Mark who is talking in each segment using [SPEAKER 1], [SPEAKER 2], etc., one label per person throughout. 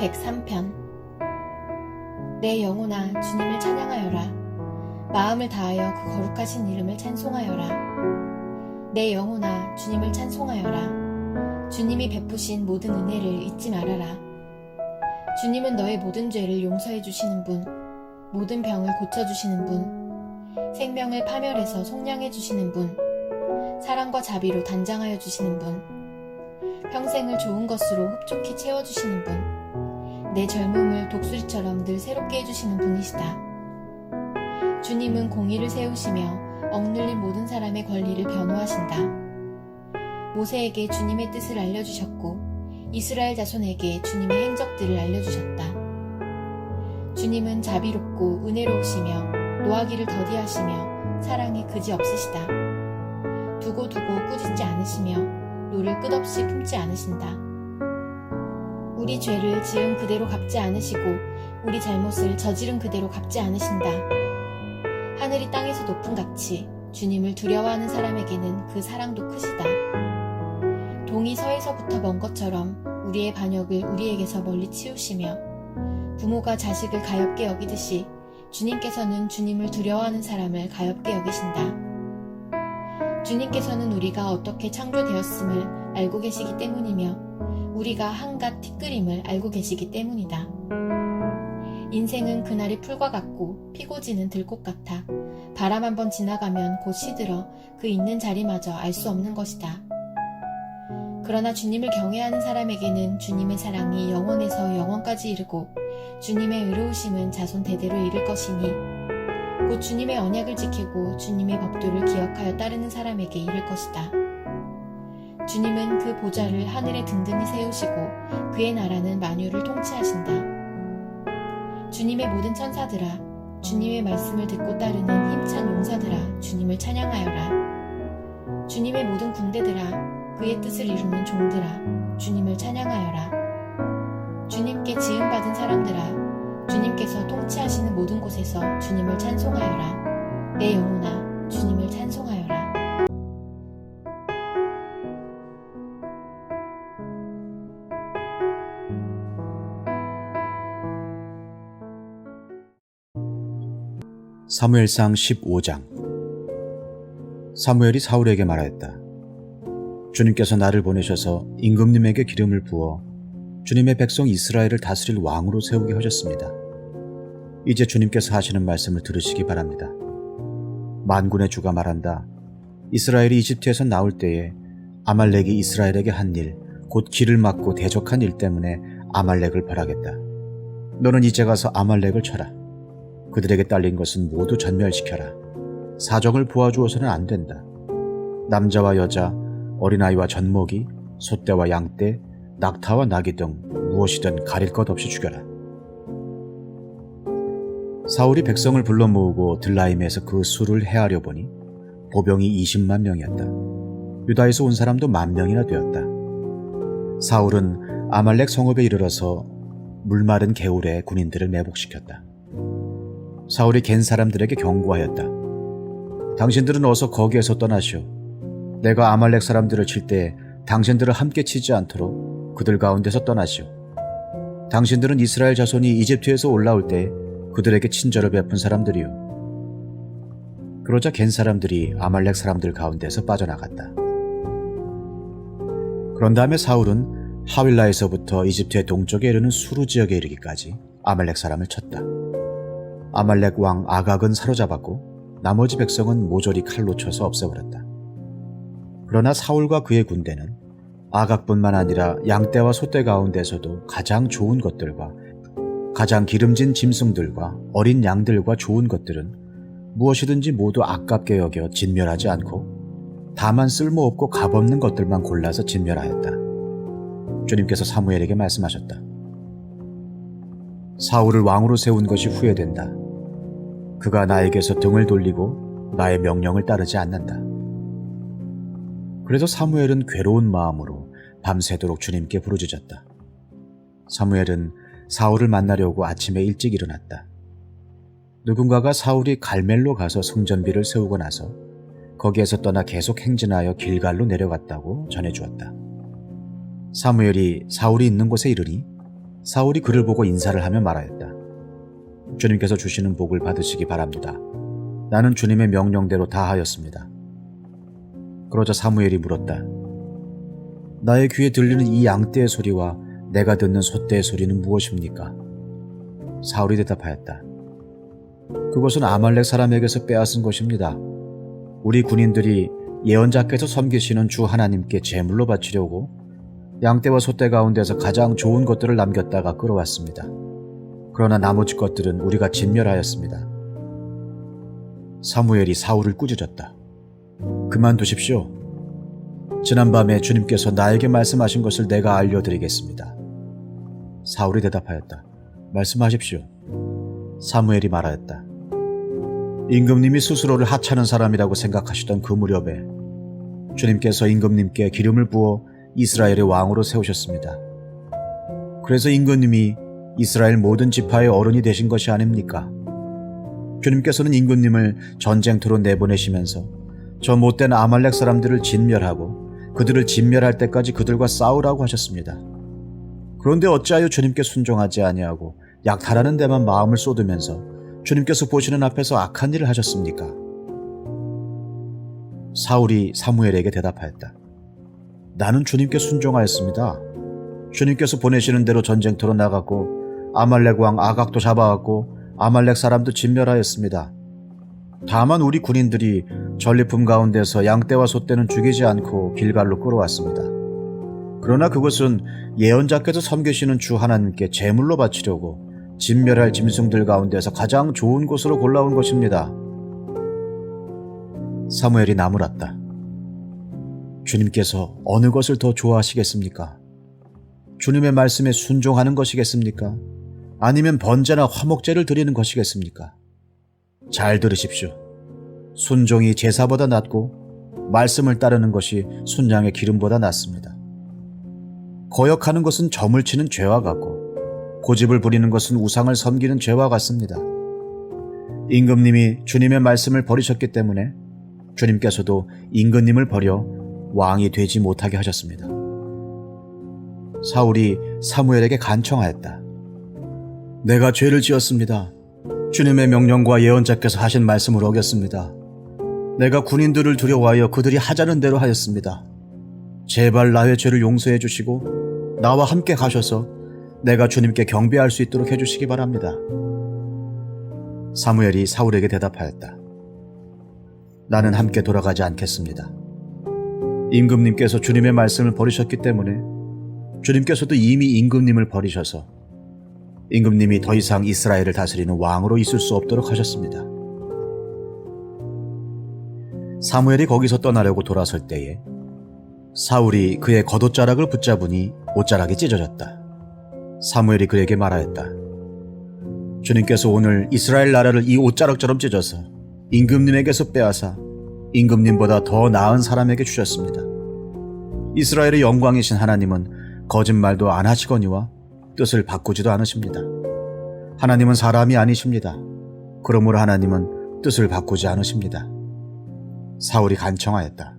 [SPEAKER 1] 103편. 내 영혼아 주님을 찬양하여라. 마음을 다하여 그 거룩하신 이름을 찬송하여라. 내 영혼아 주님을 찬송하여라. 주님이 베푸신 모든 은혜를 잊지 말아라. 주님은 너의 모든 죄를 용서해 주시는 분, 모든 병을 고쳐주시는 분, 생명을 파멸해서 속량해 주시는 분, 사랑과 자비로 단장하여 주시는 분, 평생을 좋은 것으로 흡족히 채워주시는 분, 내 젊음을 독수리처럼 늘 새롭게 해주시는 분이시다. 주님은 공의를 세우시며 억눌린 모든 사람의 권리를 변호하신다. 모세에게 주님의 뜻을 알려주셨고 이스라엘 자손에게 주님의 행적들을 알려주셨다. 주님은 자비롭고 은혜로우시며 노하기를 더디하시며 사랑이 그지없으시다. 두고 꾸짖지 않으시며 노를 끝없이 품지 않으신다. 우리 죄를 지은 그대로 갚지 않으시고 우리 잘못을 저지른 그대로 갚지 않으신다. 하늘이 땅에서 높은 같이 주님을 두려워하는 사람에게는 그 사랑도 크시다. 동이 서에서부터 먼 것처럼 우리의 반역을 우리에게서 멀리 치우시며 부모가 자식을 가엾게 여기듯이 주님께서는 주님을 두려워하는 사람을 가엾게 여기신다. 주님께서는 우리가 어떻게 창조되었음을 알고 계시기 때문이며 우리가 한갓 티끌임을 알고 계시기 때문이다. 인생은 그날의 풀과 같고 피고 지는 들꽃 같아 바람 한번 지나가면 곧 시들어 그 있는 자리마저 알 수 없는 것이다. 그러나 주님을 경외하는 사람에게는 주님의 사랑이 영원에서 영원까지 이르고 주님의 의로우심은 자손 대대로 이를 것이니 곧 주님의 언약을 지키고 주님의 법도를 기억하여 따르는 사람에게 이를 것이다. 주님은 그 보좌를 하늘에 든든히 세우시고 그의 나라는 만유를 통치하신다. 주님의 모든 천사들아, 주님의 말씀을 듣고 따르는 힘찬 용사들아, 주님을 찬양하여라. 주님의 모든 군대들아, 그의 뜻을 이루는 종들아, 주님을 찬양하여라. 주님께 지음받은 사람들아, 주님께서 통치하시는 모든 곳에서 주님을 찬송하여라. 내 영혼아, 주님을 찬송하여라.
[SPEAKER 2] 사무엘상 15장. 사무엘이 사울에게 말하였다. 주님께서 나를 보내셔서 임금님에게 기름을 부어 주님의 백성 이스라엘을 다스릴 왕으로 세우게 하셨습니다. 이제 주님께서 하시는 말씀을 들으시기 바랍니다. 만군의 주가 말한다. 이스라엘이 이집트에서 나올 때에 아말렉이 이스라엘에게 한 일, 곧 길을 막고 대적한 일 때문에 아말렉을 벌하겠다. 너는 이제 가서 아말렉을 쳐라. 그들에게 딸린 것은 모두 전멸시켜라. 사정을 보아주어서는 안 된다. 남자와 여자, 어린아이와 젖먹이, 소떼와 양떼, 낙타와 나귀 등 무엇이든 가릴 것 없이 죽여라. 사울이 백성을 불러 모으고 들라임에서 그 수를 헤아려 보니 보병이 20만 명이었다. 유다에서 온 사람도 10,000명이나 되었다. 사울은 아말렉 성읍에 이르러서 물마른 개울에 군인들을 매복시켰다. 사울이 갠 사람들에게 경고하였다. 당신들은 어서 거기에서 떠나시오. 내가 아말렉 사람들을 칠 때 당신들을 함께 치지 않도록 그들 가운데서 떠나시오. 당신들은 이스라엘 자손이 이집트에서 올라올 때 그들에게 친절을 베푼 사람들이오. 그러자 갠 사람들이 아말렉 사람들 가운데서 빠져나갔다. 그런 다음에 사울은 하윌라에서부터 이집트의 동쪽에 이르는 수루 지역에 이르기까지 아말렉 사람을 쳤다. 아말렉 왕 아각은 사로잡았고 나머지 백성은 모조리 칼로 쳐서 없애버렸다. 그러나 사울과 그의 군대는 아각뿐만 아니라 양떼와 소떼 가운데서도 가장 좋은 것들과 가장 기름진 짐승들과 어린 양들과 좋은 것들은 무엇이든지 모두 아깝게 여겨 진멸하지 않고 다만 쓸모없고 값없는 것들만 골라서 진멸하였다. 주님께서 사무엘에게 말씀하셨다. 사울을 왕으로 세운 것이 후회된다. 그가 나에게서 등을 돌리고 나의 명령을 따르지 않는다. 그래서 사무엘은 괴로운 마음으로 밤새도록 주님께 부르짖었다. 사무엘은 사울을 만나려고 아침에 일찍 일어났다. 누군가가 사울이 갈멜로 가서 성전비를 세우고 나서 거기에서 떠나 계속 행진하여 길갈로 내려갔다고 전해주었다. 사무엘이 사울이 있는 곳에 이르니 사울이 그를 보고 인사를 하며 말하였다. 주님께서 주시는 복을 받으시기 바랍니다. 나는 주님의 명령대로 다 하였습니다. 그러자 사무엘이 물었다. 나의 귀에 들리는 이 양떼의 소리와 내가 듣는 소떼의 소리는 무엇입니까? 사울이 대답하였다. 그것은 아말렉 사람에게서 빼앗은 것입니다. 우리 군인들이 예언자께서 섬기시는 주 하나님께 제물로 바치려고 양떼와 소떼 가운데서 가장 좋은 것들을 남겼다가 끌어왔습니다. 그러나 나머지 것들은 우리가 진멸하였습니다. 사무엘이 사울을 꾸짖었다. 그만두십시오. 지난밤에 주님께서 나에게 말씀하신 것을 내가 알려드리겠습니다. 사울이 대답하였다. 말씀하십시오. 사무엘이 말하였다. 임금님이 스스로를 하찮은 사람이라고 생각하시던 그 무렵에 주님께서 임금님께 기름을 부어 이스라엘의 왕으로 세우셨습니다. 그래서 임금님이 이스라엘 모든 지파의 어른이 되신 것이 아닙니까? 주님께서는 임금님을 전쟁터로 내보내시면서 저 못된 아말렉 사람들을 진멸하고 그들을 진멸할 때까지 그들과 싸우라고 하셨습니다. 그런데 어찌하여 주님께 순종하지 아니하고 약탈하는 데만 마음을 쏟으면서 주님께서 보시는 앞에서 악한 일을 하셨습니까? 사울이 사무엘에게 대답하였다. 나는 주님께 순종하였습니다. 주님께서 보내시는 대로 전쟁터로 나갔고 아말렉 왕 아각도 잡아왔고 아말렉 사람도 진멸하였습니다. 다만 우리 군인들이 전리품 가운데서 양떼와 소떼는 죽이지 않고 길갈로 끌어왔습니다. 그러나 그것은 예언자께서 섬기시는 주 하나님께 제물로 바치려고 진멸할 짐승들 가운데서 가장 좋은 곳으로 골라온 것입니다. 사무엘이 나무랐다. 주님께서 어느 것을 더 좋아하시겠습니까? 주님의 말씀에 순종하는 것이겠습니까? 아니면 번제나 화목제를 드리는 것이겠습니까? 잘 들으십시오. 순종이 제사보다 낫고 말씀을 따르는 것이 순양의 기름보다 낫습니다. 거역하는 것은 점을 치는 죄와 같고 고집을 부리는 것은 우상을 섬기는 죄와 같습니다. 임금님이 주님의 말씀을 버리셨기 때문에 주님께서도 임금님을 버려 왕이 되지 못하게 하셨습니다. 사울이 사무엘에게 간청하였다. 내가 죄를 지었습니다. 주님의 명령과 예언자께서 하신 말씀을 어겼습니다. 내가 군인들을 두려워하여 그들이 하자는 대로 하였습니다. 제발 나의 죄를 용서해 주시고 나와 함께 가셔서 내가 주님께 경배할 수 있도록 해주시기 바랍니다. 사무엘이 사울에게 대답하였다. 나는 함께 돌아가지 않겠습니다. 임금님께서 주님의 말씀을 버리셨기 때문에 주님께서도 이미 임금님을 버리셔서 임금님이 더 이상 이스라엘을 다스리는 왕으로 있을 수 없도록 하셨습니다. 사무엘이 거기서 떠나려고 돌아설 때에 사울이 그의 겉옷자락을 붙잡으니 옷자락이 찢어졌다. 사무엘이 그에게 말하였다. 주님께서 오늘 이스라엘 나라를 이 옷자락처럼 찢어서 임금님에게서 빼앗아 임금님보다 더 나은 사람에게 주셨습니다. 이스라엘의 영광이신 하나님은 거짓말도 안 하시거니와 뜻을 바꾸지도 않으십니다. 하나님은 사람이 아니십니다. 그러므로 하나님은 뜻을 바꾸지 않으십니다. 사울이 간청하였다.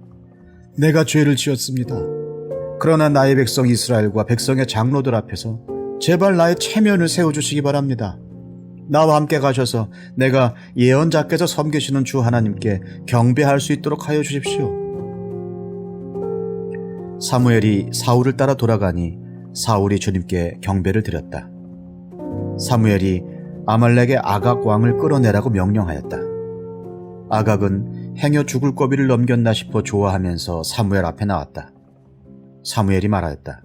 [SPEAKER 2] 내가 죄를 지었습니다. 그러나 나의 백성 이스라엘과 백성의 장로들 앞에서 제발 나의 체면을 세워주시기 바랍니다. 나와 함께 가셔서 내가 예언자께서 섬기시는 주 하나님께 경배할 수 있도록 하여 주십시오. 사무엘이 사울을 따라 돌아가니 사울이 주님께 경배를 드렸다. 사무엘이 아말렉의 아각 왕을 끌어내라고 명령하였다. 아각은 행여 죽을 고비를 넘겼나 싶어 좋아하면서 사무엘 앞에 나왔다. 사무엘이 말하였다.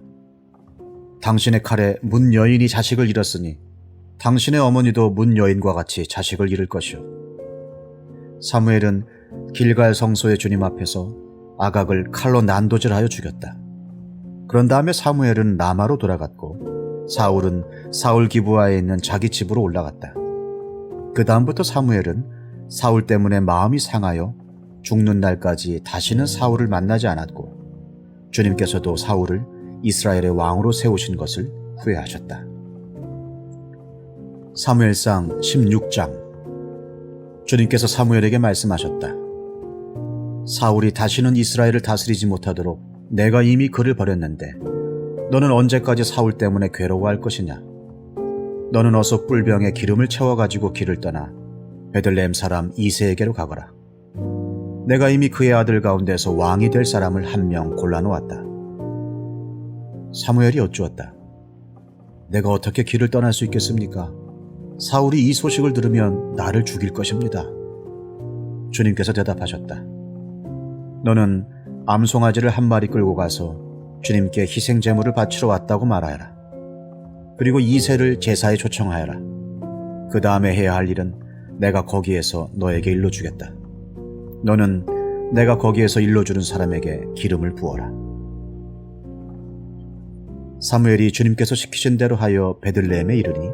[SPEAKER 2] 당신의 칼에 문 여인이 자식을 잃었으니 당신의 어머니도 문 여인과 같이 자식을 잃을 것이오. 사무엘은 길갈 성소의 주님 앞에서 아각을 칼로 난도질하여 죽였다. 그런 다음에 사무엘은 라마로 돌아갔고 사울은 사울 기브아에 있는 자기 집으로 올라갔다. 그 다음부터 사무엘은 사울 때문에 마음이 상하여 죽는 날까지 다시는 사울을 만나지 않았고 주님께서도 사울을 이스라엘의 왕으로 세우신 것을 후회하셨다. 사무엘상 16장. 주님께서 사무엘에게 말씀하셨다. 사울이 다시는 이스라엘을 다스리지 못하도록 내가 이미 그를 버렸는데 너는 언제까지 사울 때문에 괴로워할 것이냐? 너는 어서 뿔병에 기름을 채워가지고 길을 떠나 베들레헴 사람 이새에게로 가거라. 내가 이미 그의 아들 가운데서 왕이 될 사람을 한 명 골라놓았다. 사무엘이 여쭈었다. 내가 어떻게 길을 떠날 수 있겠습니까? 사울이 이 소식을 들으면 나를 죽일 것입니다. 주님께서 대답하셨다. 너는 암송아지를 한 마리 끌고 가서 주님께 희생 제물을 바치러 왔다고 말하여라. 그리고 이새를 제사에 초청하여라. 그 다음에 해야 할 일은 내가 거기에서 너에게 일러주겠다. 너는 내가 거기에서 일러주는 사람에게 기름을 부어라. 사무엘이 주님께서 시키신 대로 하여 베들레헴에 이르니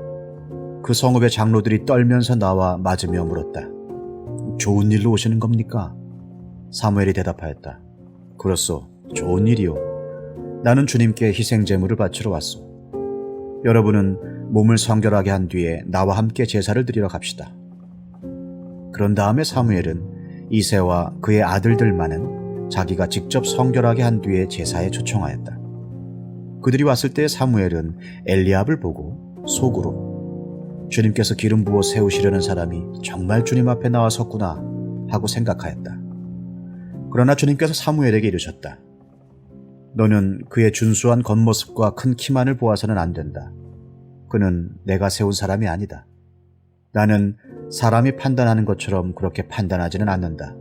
[SPEAKER 2] 그 성읍의 장로들이 떨면서 나와 맞으며 물었다. 좋은 일로 오시는 겁니까? 사무엘이 대답하였다. 그렇소, 좋은 일이요. 나는 주님께 희생제물을 바치러 왔소. 여러분은 몸을 성결하게 한 뒤에 나와 함께 제사를 드리러 갑시다. 그런 다음에 사무엘은 이새와 그의 아들들만은 자기가 직접 성결하게 한 뒤에 제사에 초청하였다. 그들이 왔을 때 사무엘은 엘리압을 보고 속으로 주님께서 기름 부어 세우시려는 사람이 정말 주님 앞에 나와 섰구나 하고 생각하였다. 그러나 주님께서 사무엘에게 이르셨다. 너는 그의 준수한 겉모습과 큰 키만을 보아서는 안 된다. 그는 내가 세운 사람이 아니다. 나는 사람이 판단하는 것처럼 그렇게 판단하지는 않는다.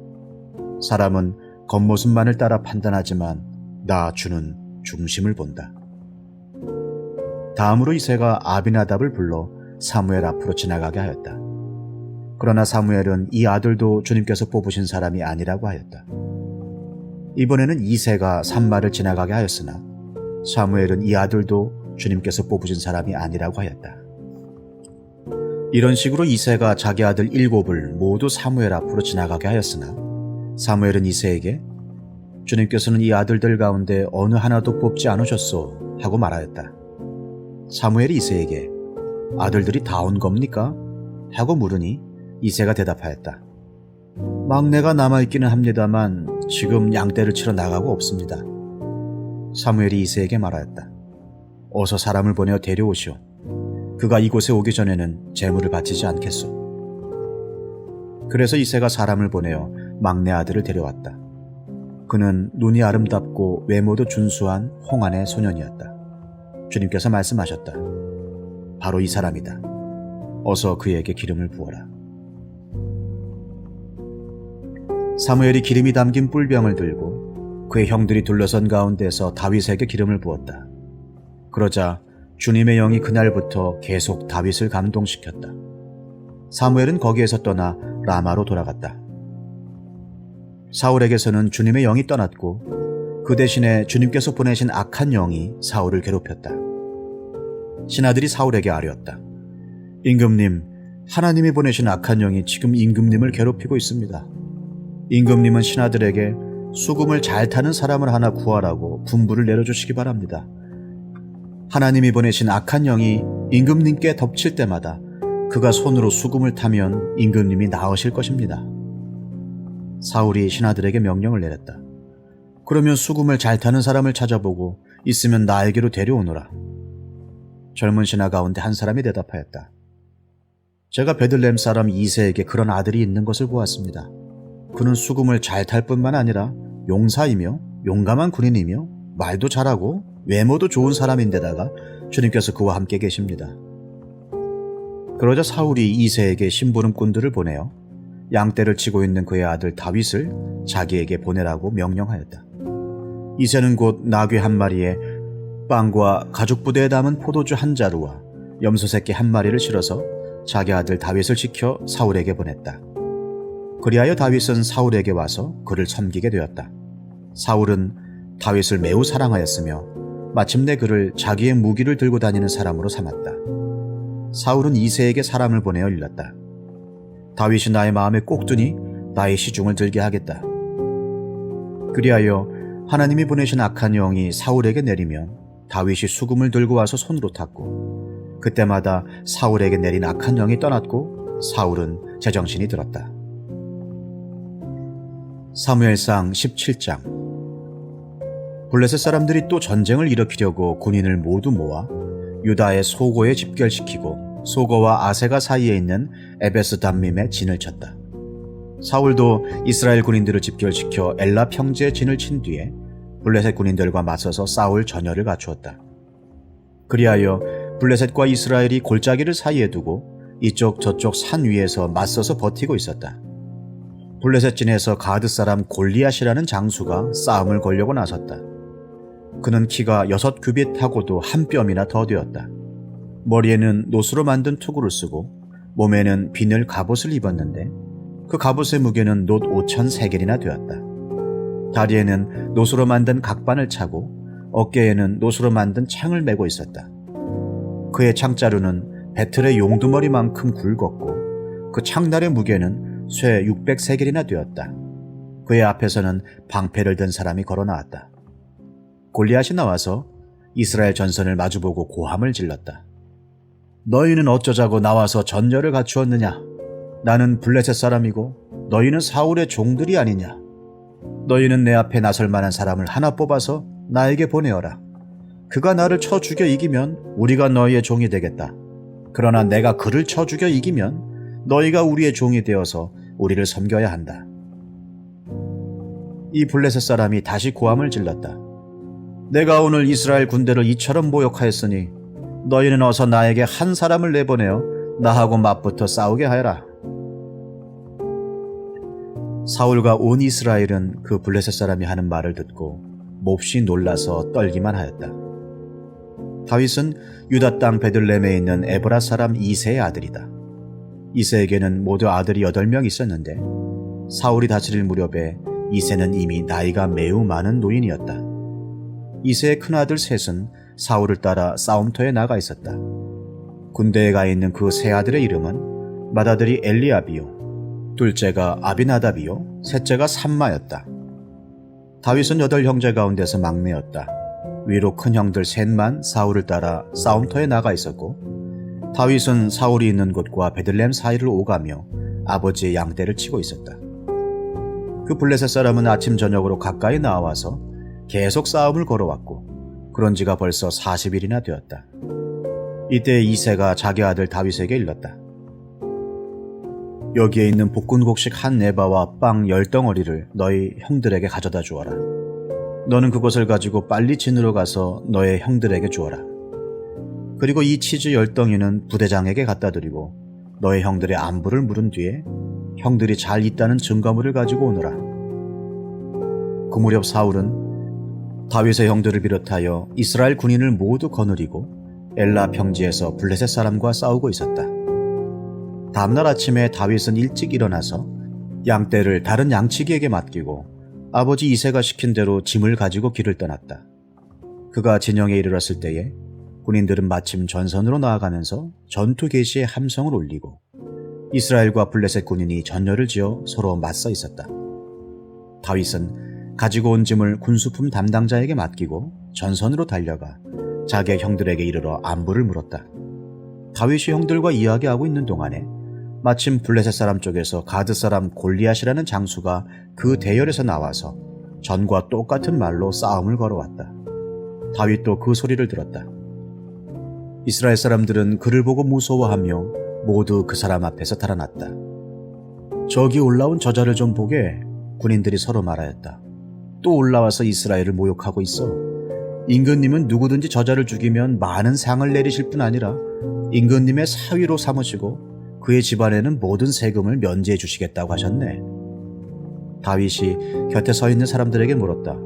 [SPEAKER 2] 사람은 겉모습만을 따라 판단하지만 나 주는 중심을 본다. 다음으로 이새가 아비나답을 불러 사무엘 앞으로 지나가게 하였다. 그러나 사무엘은 이 아들도 주님께서 뽑으신 사람이 아니라고 하였다. 이번에는 이새가 산마를 지나가게 하였으나 사무엘은 이 아들도 주님께서 뽑으신 사람이 아니라고 하였다. 이런 식으로 이새가 자기 아들 7을 모두 사무엘 앞으로 지나가게 하였으나 사무엘은 이새에게 주님께서는 이 아들들 가운데 어느 하나도 뽑지 않으셨소 하고 말하였다. 사무엘이 이새에게 아들들이 다 온 겁니까? 하고 물으니 이새가 대답하였다. 막내가 남아있기는 합니다만 지금 양떼를 치러 나가고 없습니다. 사무엘이 이새에게 말하였다. 어서 사람을 보내어 데려오시오. 그가 이곳에 오기 전에는 제물을 바치지 않겠소. 그래서 이새가 사람을 보내어 막내 아들을 데려왔다. 그는 눈이 아름답고 외모도 준수한 홍안의 소년이었다. 주님께서 말씀하셨다. 바로 이 사람이다. 어서 그에게 기름을 부어라. 사무엘이 기름이 담긴 뿔병을 들고 그의 형들이 둘러선 가운데서 다윗에게 기름을 부었다. 그러자 주님의 영이 그날부터 계속 다윗을 감동시켰다. 사무엘은 거기에서 떠나 라마로 돌아갔다. 사울에게서는 주님의 영이 떠났고 그 대신에 주님께서 보내신 악한 영이 사울을 괴롭혔다. 신하들이 사울에게 아뢰었다. 임금님, 하나님이 보내신 악한 영이 지금 임금님을 괴롭히고 있습니다. 임금님은 신하들에게 수금을 잘 타는 사람을 하나 구하라고 분부를 내려주시기 바랍니다. 하나님이 보내신 악한 영이 임금님께 덮칠 때마다 그가 손으로 수금을 타면 임금님이 나으실 것입니다. 사울이 신하들에게 명령을 내렸다. 그러면 수금을 잘 타는 사람을 찾아보고 있으면 나에게로 데려오너라. 젊은 신하 가운데 한 사람이 대답하였다. 제가 베들레헴 사람 이새에게 그런 아들이 있는 것을 보았습니다. 그는 수금을 잘 탈 뿐만 아니라 용사이며 용감한 군인이며 말도 잘하고 외모도 좋은 사람인데다가 주님께서 그와 함께 계십니다. 그러자 사울이 이새에게 심부름꾼들을 보내어 양떼를 치고 있는 그의 아들 다윗을 자기에게 보내라고 명령하였다. 이새는 곧 나귀 한 마리에 빵과 가죽부대에 담은 포도주 한 자루와 염소 새끼 한 마리를 실어서 자기 아들 다윗을 지켜 사울에게 보냈다. 그리하여 다윗은 사울에게 와서 그를 섬기게 되었다. 사울은 다윗을 매우 사랑하였으며 마침내 그를 자기의 무기를 들고 다니는 사람으로 삼았다. 사울은 이새에게 사람을 보내어 일렀다. 다윗이 나의 마음에 꼭 드니 나의 시중을 들게 하겠다. 그리하여 하나님이 보내신 악한 영이 사울에게 내리면 다윗이 수금을 들고 와서 손으로 탔고 그때마다 사울에게 내린 악한 영이 떠났고 사울은 제정신이 들었다. 사무엘상 17장. 블레셋 사람들이 또 전쟁을 일으키려고 군인을 모두 모아 유다의 소고에 집결시키고 소거와 아세가 사이에 있는 에베스 담밈에 진을 쳤다. 사울도 이스라엘 군인들을 집결시켜 엘라 평지에 진을 친 뒤에 블레셋 군인들과 맞서서 싸울 전열을 갖추었다. 그리하여 블레셋과 이스라엘이 골짜기를 사이에 두고 이쪽 저쪽 산 위에서 맞서서 버티고 있었다. 블레셋 진에서 가드 사람 골리앗이라는 장수가 싸움을 걸려고 나섰다. 그는 키가 6규빗하고도 한 뼘이나 더 되었다. 머리에는 노수로 만든 투구를 쓰고 몸에는 비늘 갑옷을 입었는데 그 갑옷의 무게는 놋 5,000세겔이나 되었다. 다리에는 노수로 만든 각반을 차고 어깨에는 노수로 만든 창을 메고 있었다. 그의 창자루는 배틀의 용두머리만큼 굵었고 그 창날의 무게는 쇠 600세겔이나 되었다. 그의 앞에서는 방패를 든 사람이 걸어 나왔다. 골리앗이 나와서 이스라엘 전선을 마주보고 고함을 질렀다. 너희는 어쩌자고 나와서 전열을 갖추었느냐? 나는 블레셋 사람이고 너희는 사울의 종들이 아니냐? 너희는 내 앞에 나설 만한 사람을 하나 뽑아서 나에게 보내어라. 그가 나를 쳐 죽여 이기면 우리가 너희의 종이 되겠다. 그러나 내가 그를 쳐 죽여 이기면 너희가 우리의 종이 되어서 우리를 섬겨야 한다. 이 블레셋 사람이 다시 고함을 질렀다. 내가 오늘 이스라엘 군대를 이처럼 모욕하였으니 너희는 어서 나에게 한 사람을 내보내어 나하고 맞붙어 싸우게 하여라. 사울과 온 이스라엘은 그 블레셋 사람이 하는 말을 듣고 몹시 놀라서 떨기만 하였다. 다윗은 유다 땅 베들레헴에 있는 에브라 사람 이새의 아들이다. 이새에게는 모두 아들이 8명 있었는데 사울이 다스릴 무렵에 이새는 이미 나이가 매우 많은 노인이었다. 이새의 큰아들 셋은 사울을 따라 싸움터에 나가 있었다. 군대에 가 있는 그 세 아들의 이름은 맏아들이 엘리압이요, 둘째가 아비나답이요, 셋째가 삼마였다. 다윗은 8형제 가운데서 막내였다. 위로 큰 형들 셋만 사울을 따라 싸움터에 나가 있었고 다윗은 사울이 있는 곳과 베들레헴 사이를 오가며 아버지의 양떼를 치고 있었다. 그 블레셋 사람은 아침 저녁으로 가까이 나와서 계속 싸움을 걸어왔고 그런 지가 벌써 40일이나 되었다. 이때 이새가 자기 아들 다윗에게 일렀다. 여기에 있는 볶은곡식 한 에바와 빵 10덩어리를 너희 형들에게 가져다 주어라. 너는 그것을 가지고 빨리 진으로 가서 너의 형들에게 주어라. 그리고 이 치즈 10덩이는 부대장에게 갖다 드리고 너의 형들의 안부를 물은 뒤에 형들이 잘 있다는 증거물을 가지고 오너라. 그 무렵 사울은 다윗의 형들을 비롯하여 이스라엘 군인을 모두 거느리고 엘라 평지에서 블레셋 사람과 싸우고 있었다. 다음날 아침에 다윗은 일찍 일어나서 양떼를 다른 양치기에게 맡기고 아버지 이새가 시킨 대로 짐을 가지고 길을 떠났다. 그가 진영에 이르렀을 때에 군인들은 마침 전선으로 나아가면서 전투 개시의 함성을 울리고 이스라엘과 블레셋 군인이 전열을 지어 서로 맞서 있었다. 다윗은 가지고 온 짐을 군수품 담당자에게 맡기고 전선으로 달려가 자기의 형들에게 이르러 안부를 물었다. 다윗이 형들과 이야기하고 있는 동안에 마침 블레셋 사람 쪽에서 가드 사람 골리앗이라는 장수가 그 대열에서 나와서 전과 똑같은 말로 싸움을 걸어왔다. 다윗도 그 소리를 들었다. 이스라엘 사람들은 그를 보고 무서워하며 모두 그 사람 앞에서 달아났다. 저기 올라온 저자를 좀 보게. 군인들이 서로 말하였다. 또 올라와서 이스라엘을 모욕하고 있어. 임금님은 누구든지 저자를 죽이면 많은 상을 내리실 뿐 아니라 임금님의 사위로 삼으시고 그의 집안에는 모든 세금을 면제해 주시겠다고 하셨네. 다윗이 곁에 서 있는 사람들에게 물었다.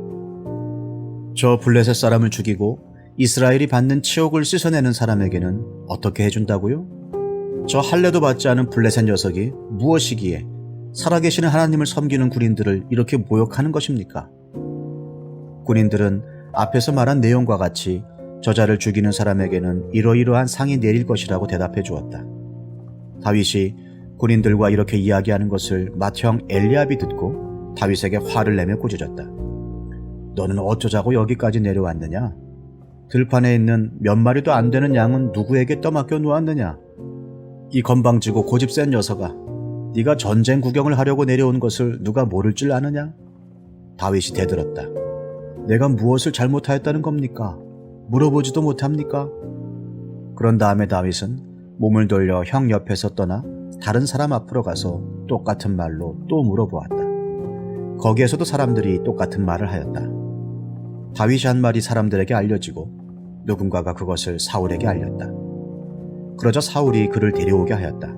[SPEAKER 2] 저 블레셋 사람을 죽이고 이스라엘이 받는 치욕을 씻어내는 사람에게는 어떻게 해준다고요? 저 할례도 받지 않은 블레셋 녀석이 무엇이기에 살아계시는 하나님을 섬기는 군인들을 이렇게 모욕하는 것입니까? 군인들은 앞에서 말한 내용과 같이 저자를 죽이는 사람에게는 이러이러한 상이 내릴 것이라고 대답해 주었다. 다윗이 군인들과 이렇게 이야기하는 것을 맏형 엘리압이 듣고 다윗에게 화를 내며 꾸짖었다. 너는 어쩌자고 여기까지 내려왔느냐? 들판에 있는 몇 마리도 안 되는 양은 누구에게 떠맡겨 놓았느냐? 이 건방지고 고집 센 녀석아, 네가 전쟁 구경을 하려고 내려온 것을 누가 모를 줄 아느냐? 다윗이 대들었다. 내가 무엇을 잘못하였다는 겁니까? 물어보지도 못합니까? 그런 다음에 다윗은 몸을 돌려 형 옆에서 떠나 다른 사람 앞으로 가서 똑같은 말로 또 물어보았다. 거기에서도 사람들이 똑같은 말을 하였다. 다윗이 한 말이 사람들에게 알려지고 누군가가 그것을 사울에게 알렸다. 그러자 사울이 그를 데려오게 하였다.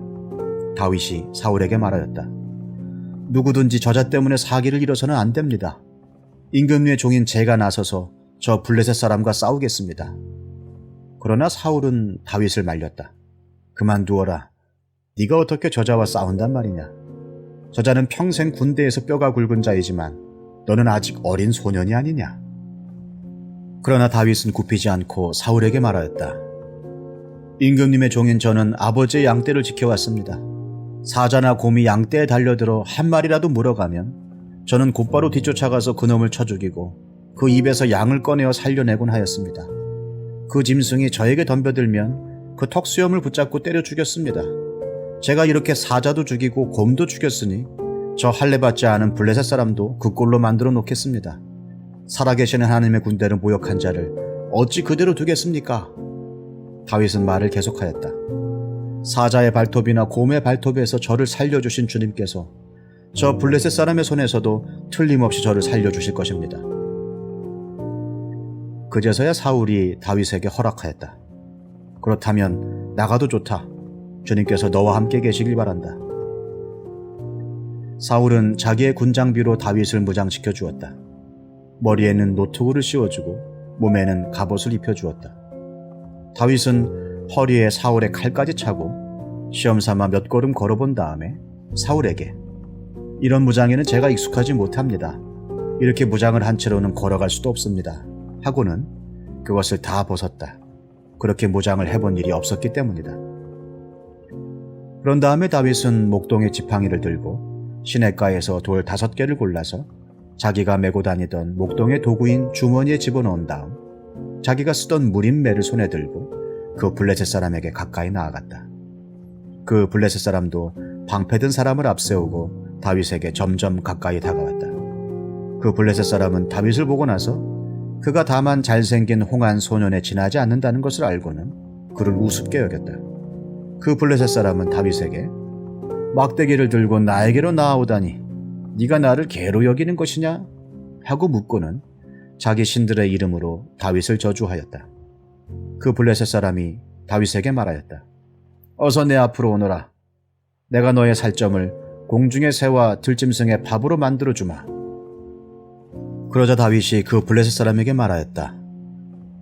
[SPEAKER 2] 다윗이 사울에게 말하였다. 누구든지 저자 때문에 사기를 잃어서는 안 됩니다. 임금님의 종인 제가 나서서 저 블레셋 사람과 싸우겠습니다. 그러나 사울은 다윗을 말렸다. 그만두어라. 네가 어떻게 저자와 싸운단 말이냐. 저자는 평생 군대에서 뼈가 굵은 자이지만 너는 아직 어린 소년이 아니냐. 그러나 다윗은 굽히지 않고 사울에게 말하였다. 임금님의 종인 저는 아버지의 양떼를 지켜왔습니다. 사자나 곰이 양떼에 달려들어 한 마리라도 물어가면 저는 곧바로 뒤쫓아가서 그놈을 쳐 죽이고 그 입에서 양을 꺼내어 살려내곤 하였습니다. 그 짐승이 저에게 덤벼들면 그 턱수염을 붙잡고 때려 죽였습니다. 제가 이렇게 사자도 죽이고 곰도 죽였으니 저 할례받지 않은 블레셋 사람도 그 꼴로 만들어 놓겠습니다. 살아계시는 하나님의 군대를 모욕한 자를 어찌 그대로 두겠습니까? 다윗은 말을 계속하였다. 사자의 발톱이나 곰의 발톱에서 저를 살려주신 주님께서 저 블레셋 사람의 손에서도 틀림없이 저를 살려주실 것입니다. 그제서야 사울이 다윗에게 허락하였다. 그렇다면 나가도 좋다. 주님께서 너와 함께 계시길 바란다. 사울은 자기의 군장비로 다윗을 무장시켜 주었다. 머리에는 노트구를 씌워주고 몸에는 갑옷을 입혀주었다. 다윗은 허리에 사울의 칼까지 차고 시험삼아 몇 걸음 걸어본 다음에 사울에게 이런 무장에는 제가 익숙하지 못합니다. 이렇게 무장을 한 채로는 걸어갈 수도 없습니다. 하고는 그것을 다 벗었다. 그렇게 무장을 해본 일이 없었기 때문이다. 그런 다음에 다윗은 목동의 지팡이를 들고 시냇가에서 돌 5개를 골라서 자기가 메고 다니던 목동의 도구인 주머니에 집어넣은 다음 자기가 쓰던 무림매를 손에 들고 그 블레셋 사람에게 가까이 나아갔다. 그 블레셋 사람도 방패든 사람을 앞세우고 다윗에게 점점 가까이 다가왔다. 그 블레셋 사람은 다윗을 보고 나서 그가 다만 잘생긴 홍한 소년에 지나지 않는다는 것을 알고는 그를 우습게 여겼다. 그 블레셋 사람은 다윗에게 막대기를 들고 나에게로 나아오다니 네가 나를 개로 여기는 것이냐? 하고 묻고는 자기 신들의 이름으로 다윗을 저주하였다. 그 블레셋 사람이 다윗에게 말하였다. 어서 내 앞으로 오너라. 내가 너의 살점을 공중의 새와 들짐승의 밥으로 만들어주마. 그러자 다윗이 그 블레셋 사람에게 말하였다.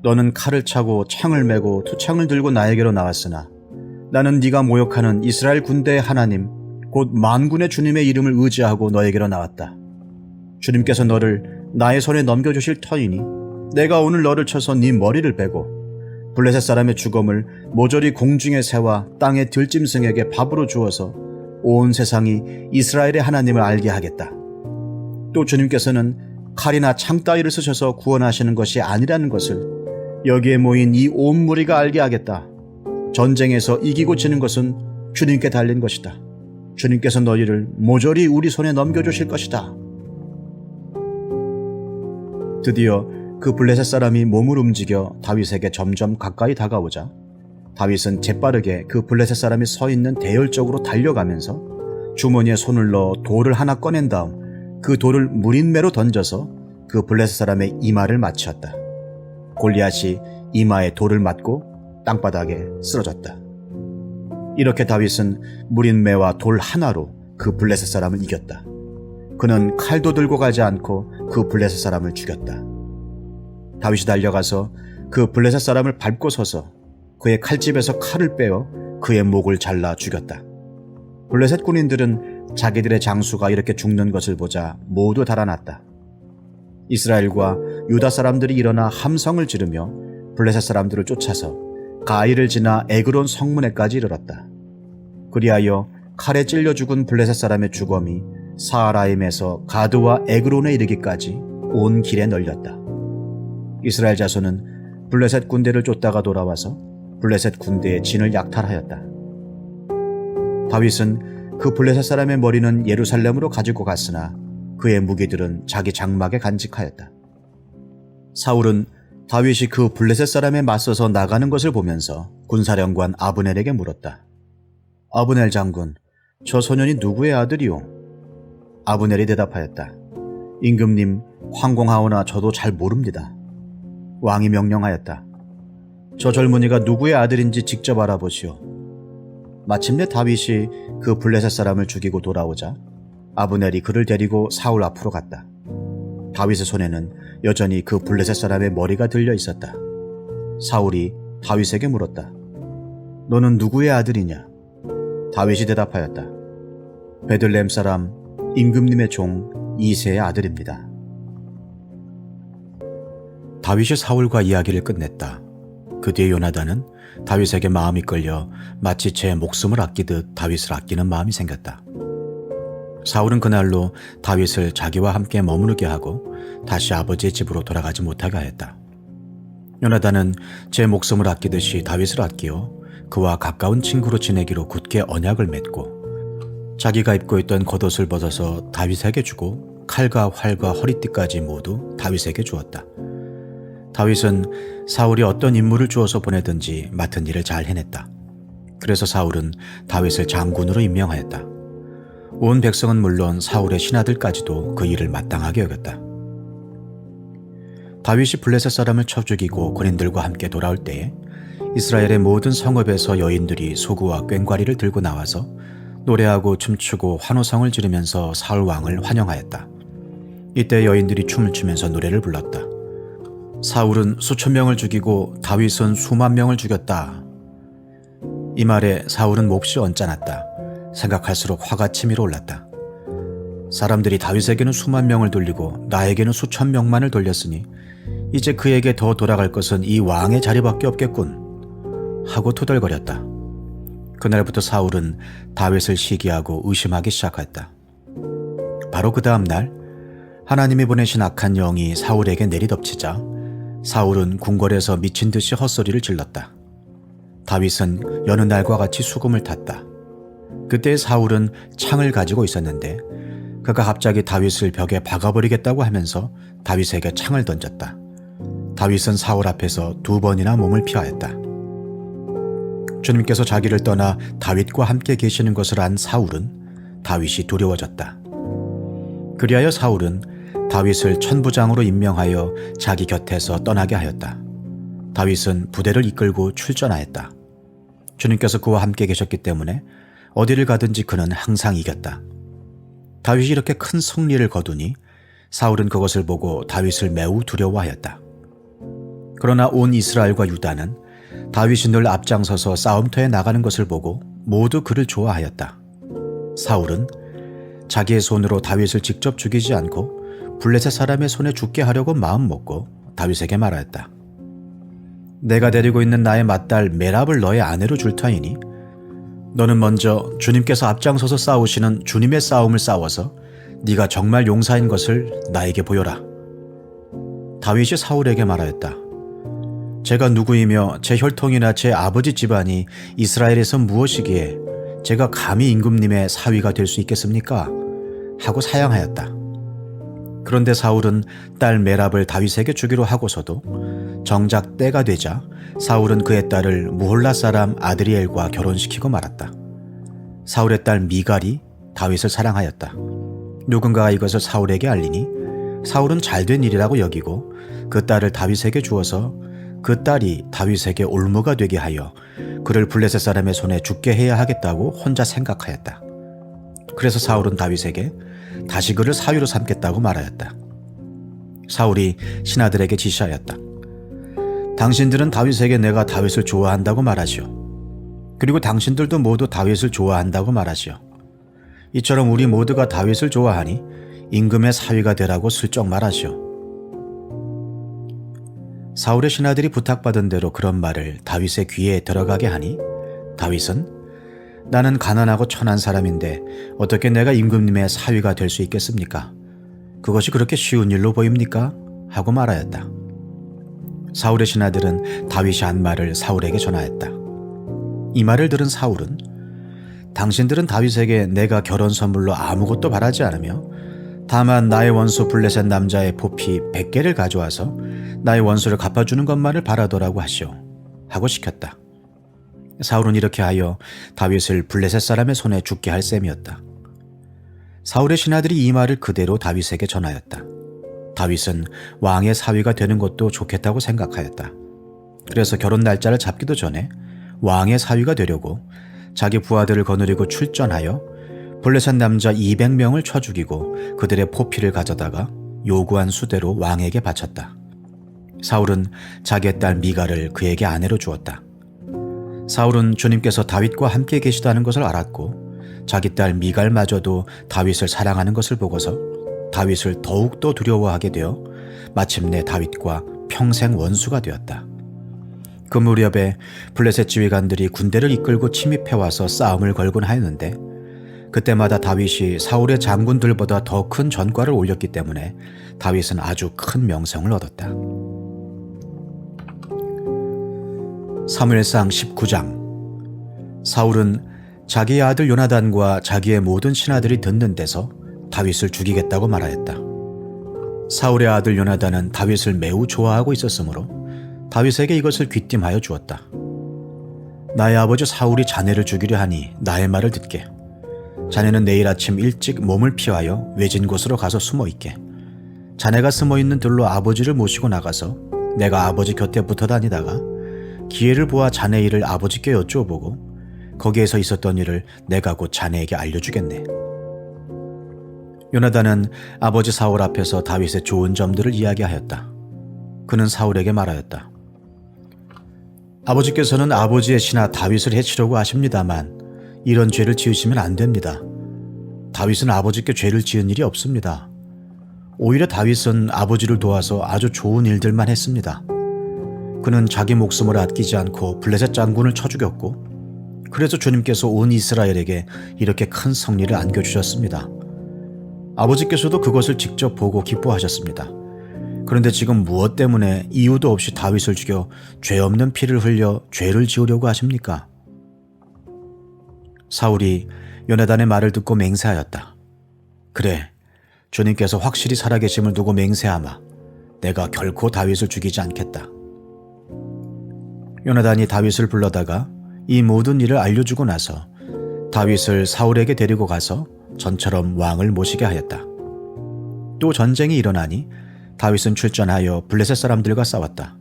[SPEAKER 2] 너는 칼을 차고 창을 메고 투창을 들고 나에게로 나왔으나 나는 네가 모욕하는 이스라엘 군대의 하나님 곧 만군의 주님의 이름을 의지하고 너에게로 나왔다. 주님께서 너를 나의 손에 넘겨주실 터이니 내가 오늘 너를 쳐서 네 머리를 베고 블레셋 사람의 주검을 모조리 공중의 새와 땅의 들짐승에게 밥으로 주어서 온 세상이 이스라엘의 하나님을 알게 하겠다. 또 주님께서는 칼이나 창 따위를 쓰셔서 구원하시는 것이 아니라는 것을 여기에 모인 이 온 무리가 알게 하겠다. 전쟁에서 이기고 지는 것은 주님께 달린 것이다. 주님께서 너희를 모조리 우리 손에 넘겨주실 것이다. 드디어 그 블레셋 사람이 몸을 움직여 다윗에게 점점 가까이 다가오자 다윗은 재빠르게 그 블레셋 사람이 서 있는 대열 쪽으로 달려가면서 주머니에 손을 넣어 돌을 하나 꺼낸 다음 그 돌을 무린매로 던져서 그 블레셋 사람의 이마를 맞추었다. 골리앗이 이마에 돌을 맞고 땅바닥에 쓰러졌다. 이렇게 다윗은 무린매와 돌 하나로 그 블레셋 사람을 이겼다. 그는 칼도 들고 가지 않고 그 블레셋 사람을 죽였다. 다윗이 달려가서 그 블레셋 사람을 밟고 서서 그의 칼집에서 칼을 빼어 그의 목을 잘라 죽였다. 블레셋 군인들은 자기들의 장수가 이렇게 죽는 것을 보자 모두 달아났다. 이스라엘과 유다 사람들이 일어나 함성을 지르며 블레셋 사람들을 쫓아서 가이를 지나 에그론 성문에까지 이르렀다. 그리하여 칼에 찔려 죽은 블레셋 사람의 주검이 사하라임에서 가드와 에그론에 이르기까지 온 길에 널렸다. 이스라엘 자손은 블레셋 군대를 쫓다가 돌아와서 블레셋 군대의 진을 약탈하였다. 다윗은 그 블레셋 사람의 머리는 예루살렘으로 가지고 갔으나 그의 무기들은 자기 장막에 간직하였다. 사울은 다윗이 그 블레셋 사람에 맞서서 나가는 것을 보면서 군사령관 아브넬에게 물었다. 아브넬 장군, 저 소년이 누구의 아들이오? 아브넬이 대답하였다. 임금님, 황공하오나 저도 잘 모릅니다. 왕이 명령하였다. 저 젊은이가 누구의 아들인지 직접 알아보시오. 마침내 다윗이 그 블레셋 사람을 죽이고 돌아오자 아브넬이 그를 데리고 사울 앞으로 갔다. 다윗의 손에는 여전히 그 블레셋 사람의 머리가 들려 있었다. 사울이 다윗에게 물었다. 너는 누구의 아들이냐? 다윗이 대답하였다. 베들레헴 사람 임금님의 종 이새의 아들입니다. 다윗이 사울과 이야기를 끝냈다. 그 뒤에 요나단은 다윗에게 마음이 끌려 마치 제 목숨을 아끼듯 다윗을 아끼는 마음이 생겼다. 사울은 그날로 다윗을 자기와 함께 머무르게 하고 다시 아버지의 집으로 돌아가지 못하게 하였다. 요나단은 제 목숨을 아끼듯이 다윗을 아끼어 그와 가까운 친구로 지내기로 굳게 언약을 맺고 자기가 입고 있던 겉옷을 벗어서 다윗에게 주고 칼과 활과 허리띠까지 모두 다윗에게 주었다. 다윗은 사울이 어떤 임무를 주어서 보내든지 맡은 일을 잘 해냈다. 그래서 사울은 다윗을 장군으로 임명하였다. 온 백성은 물론 사울의 신하들까지도 그 일을 마땅하게 여겼다. 다윗이 블레셋 사람을 쳐 죽이고 군인들과 함께 돌아올 때에 이스라엘의 모든 성읍에서 여인들이 소구와 꽹과리를 들고 나와서 노래하고 춤추고 환호성을 지르면서 사울 왕을 환영하였다. 이때 여인들이 춤을 추면서 노래를 불렀다. 사울은 수천 명을 죽이고 다윗은 수만 명을 죽였다. 이 말에 사울은 몹시 언짢았다. 생각할수록 화가 치밀어 올랐다. 사람들이 다윗에게는 수만 명을 돌리고 나에게는 수천 명만을 돌렸으니 이제 그에게 더 돌아갈 것은 이 왕의 자리밖에 없겠군 하고 투덜거렸다. 그날부터 사울은 다윗을 시기하고 의심하기 시작했다. 바로 그 다음 날 하나님이 보내신 악한 영이 사울에게 내리덮치자 사울은 궁궐에서 미친 듯이 헛소리를 질렀다. 다윗은 여느 날과 같이 수금을 탔다. 그때 사울은 창을 가지고 있었는데 그가 갑자기 다윗을 벽에 박아버리겠다고 하면서 다윗에게 창을 던졌다. 다윗은 사울 앞에서 2번이나 몸을 피하였다. 주님께서 자기를 떠나 다윗과 함께 계시는 것을 안 사울은 다윗이 두려워졌다. 그리하여 사울은 다윗을 천부장으로 임명하여 자기 곁에서 떠나게 하였다. 다윗은 부대를 이끌고 출전하였다. 주님께서 그와 함께 계셨기 때문에 어디를 가든지 그는 항상 이겼다. 다윗이 이렇게 큰 승리를 거두니 사울은 그것을 보고 다윗을 매우 두려워하였다. 그러나 온 이스라엘과 유다는 다윗이 늘 앞장서서 싸움터에 나가는 것을 보고 모두 그를 좋아하였다. 사울은 자기의 손으로 다윗을 직접 죽이지 않고 블레셋 사람의 손에 죽게 하려고 마음먹고 다윗에게 말하였다. 내가 데리고 있는 나의 맏딸 메랍을 너의 아내로 줄 터이니 너는 먼저 주님께서 앞장서서 싸우시는 주님의 싸움을 싸워서 네가 정말 용사인 것을 나에게 보여라. 다윗이 사울에게 말하였다. 제가 누구이며 제 혈통이나 제 아버지 집안이 이스라엘에서 무엇이기에 제가 감히 임금님의 사위가 될 수 있겠습니까? 하고 사양하였다. 그런데 사울은 딸 메랍을 다윗에게 주기로 하고서도 정작 때가 되자 사울은 그의 딸을 무홀라 사람 아드리엘과 결혼시키고 말았다. 사울의 딸 미갈이 다윗을 사랑하였다. 누군가가 이것을 사울에게 알리니 사울은 잘된 일이라고 여기고 그 딸을 다윗에게 주어서 그 딸이 다윗에게 올무가 되게 하여 그를 블레셋 사람의 손에 죽게 해야 하겠다고 혼자 생각하였다. 그래서 사울은 다윗에게 다시 그를 사위로 삼겠다고 말하였다. 사울이 신하들에게 지시하였다. 당신들은 다윗에게 내가 다윗을 좋아한다고 말하시오. 그리고 당신들도 모두 다윗을 좋아한다고 말하시오. 이처럼 우리 모두가 다윗을 좋아하니 임금의 사위가 되라고 슬쩍 말하시오. 사울의 신하들이 부탁받은 대로 그런 말을 다윗의 귀에 들어가게 하니 다윗은 나는 가난하고 천한 사람인데 어떻게 내가 임금님의 사위가 될 수 있겠습니까? 그것이 그렇게 쉬운 일로 보입니까? 하고 말하였다. 사울의 신하들은 다윗이 한 말을 사울에게 전하였다. 이 말을 들은 사울은 당신들은 다윗에게 내가 결혼 선물로 아무것도 바라지 않으며 다만 나의 원수 블레셋 남자의 포피 100개를 가져와서 나의 원수를 갚아주는 것만을 바라더라고 하시오. 하고 시켰다. 사울은 이렇게 하여 다윗을 블레셋 사람의 손에 죽게 할 셈이었다. 사울의 신하들이 이 말을 그대로 다윗에게 전하였다. 다윗은 왕의 사위가 되는 것도 좋겠다고 생각하였다. 그래서 결혼 날짜를 잡기도 전에 왕의 사위가 되려고 자기 부하들을 거느리고 출전하여 블레셋 남자 200명을 쳐 죽이고 그들의 포피를 가져다가 요구한 수대로 왕에게 바쳤다. 사울은 자기의 딸 미갈을 그에게 아내로 주었다. 사울은 주님께서 다윗과 함께 계시다는 것을 알았고 자기 딸 미갈마저도 다윗을 사랑하는 것을 보고서 다윗을 더욱더 두려워하게 되어 마침내 다윗과 평생 원수가 되었다. 그 무렵에 블레셋 지휘관들이 군대를 이끌고 침입해와서 싸움을 걸곤 하였는데 그때마다 다윗이 사울의 장군들보다 더 큰 전과를 올렸기 때문에 다윗은 아주 큰 명성을 얻었다. 사무엘상 19장. 사울은 자기의 아들 요나단과 자기의 모든 신하들이 듣는 데서 다윗을 죽이겠다고 말하였다. 사울의 아들 요나단은 다윗을 매우 좋아하고 있었으므로 다윗에게 이것을 귀띔하여 주었다. 나의 아버지 사울이 자네를 죽이려 하니 나의 말을 듣게. 자네는 내일 아침 일찍 몸을 피하여 외진 곳으로 가서 숨어 있게. 자네가 숨어 있는 들로 아버지를 모시고 나가서 내가 아버지 곁에 붙어 다니다가 기회를 보아 자네 일을 아버지께 여쭈어보고 거기에서 있었던 일을 내가 곧 자네에게 알려주겠네. 요나단은 아버지 사울 앞에서 다윗의 좋은 점들을 이야기하였다. 그는 사울에게 말하였다. 아버지께서는 아버지의 신하 다윗을 해치려고 하십니다만 이런 죄를 지으시면 안 됩니다. 다윗은 아버지께 죄를 지은 일이 없습니다. 오히려 다윗은 아버지를 도와서 아주 좋은 일들만 했습니다. 그는 자기 목숨을 아끼지 않고 블레셋 장군을 쳐 죽였고 그래서 주님께서 온 이스라엘에게 이렇게 큰 승리를 안겨주셨습니다. 아버지께서도 그것을 직접 보고 기뻐하셨습니다. 그런데 지금 무엇 때문에 이유도 없이 다윗을 죽여 죄 없는 피를 흘려 죄를 지으려고 하십니까? 사울이 요나단의 말을 듣고 맹세하였다. 그래, 주님께서 확실히 살아계심을 두고 맹세하마 내가 결코 다윗을 죽이지 않겠다. 요나단이 다윗을 불러다가 이 모든 일을 알려주고 나서 다윗을 사울에게 데리고 가서 전처럼 왕을 모시게 하였다. 또 전쟁이 일어나니 다윗은 출전하여 블레셋 사람들과 싸웠다.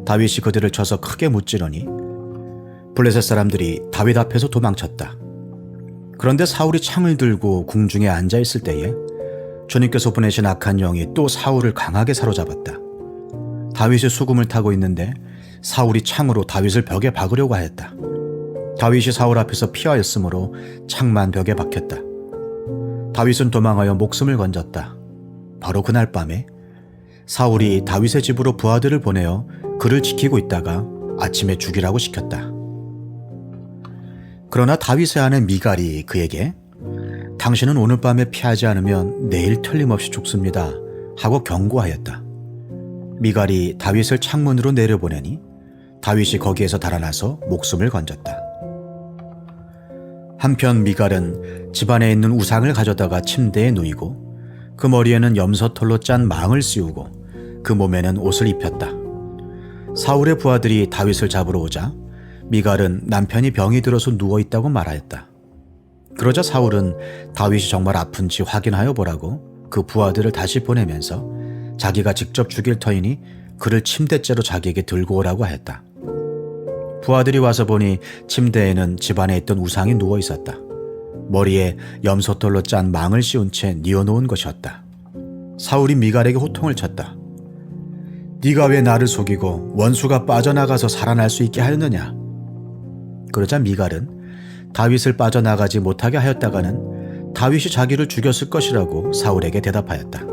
[SPEAKER 2] 다윗이 그들을 쳐서 크게 무찌르니 블레셋 사람들이 다윗 앞에서 도망쳤다. 그런데 사울이 창을 들고 궁중에 앉아있을 때에 주님께서 보내신 악한 영이 또 사울을 강하게 사로잡았다. 다윗이 수금을 타고 있는데 사울이 창으로 다윗을 벽에 박으려고 하였다. 다윗이 사울 앞에서 피하였으므로 창만 벽에 박혔다. 다윗은 도망하여 목숨을 건졌다. 바로 그날 밤에 사울이 다윗의 집으로 부하들을 보내어 그를 지키고 있다가 아침에 죽이라고 시켰다. 그러나 다윗의 아내 미갈이 그에게 당신은 오늘 밤에 피하지 않으면 내일 틀림없이 죽습니다 하고 경고하였다. 미갈이 다윗을 창문으로 내려보내니 다윗이 거기에서 달아나서 목숨을 건졌다. 한편 미갈은 집안에 있는 우상을 가져다가 침대에 누이고 그 머리에는 염소털로 짠 망을 씌우고 그 몸에는 옷을 입혔다. 사울의 부하들이 다윗을 잡으러 오자 미갈은 남편이 병이 들어서 누워있다고 말하였다. 그러자 사울은 다윗이 정말 아픈지 확인하여 보라고 그 부하들을 다시 보내면서 자기가 직접 죽일 터이니 그를 침대째로 자기에게 들고 오라고 하였다. 부하들이 와서 보니 침대에는 집안에 있던 우상이 누워 있었다. 머리에 염소털로 짠 망을 씌운 채 뉘어놓은 것이었다. 사울이 미갈에게 호통을 쳤다. 네가 왜 나를 속이고 원수가 빠져나가서 살아날 수 있게 하였느냐? 그러자 미갈은 다윗을 빠져나가지 못하게 하였다가는 다윗이 자기를 죽였을 것이라고 사울에게 대답하였다.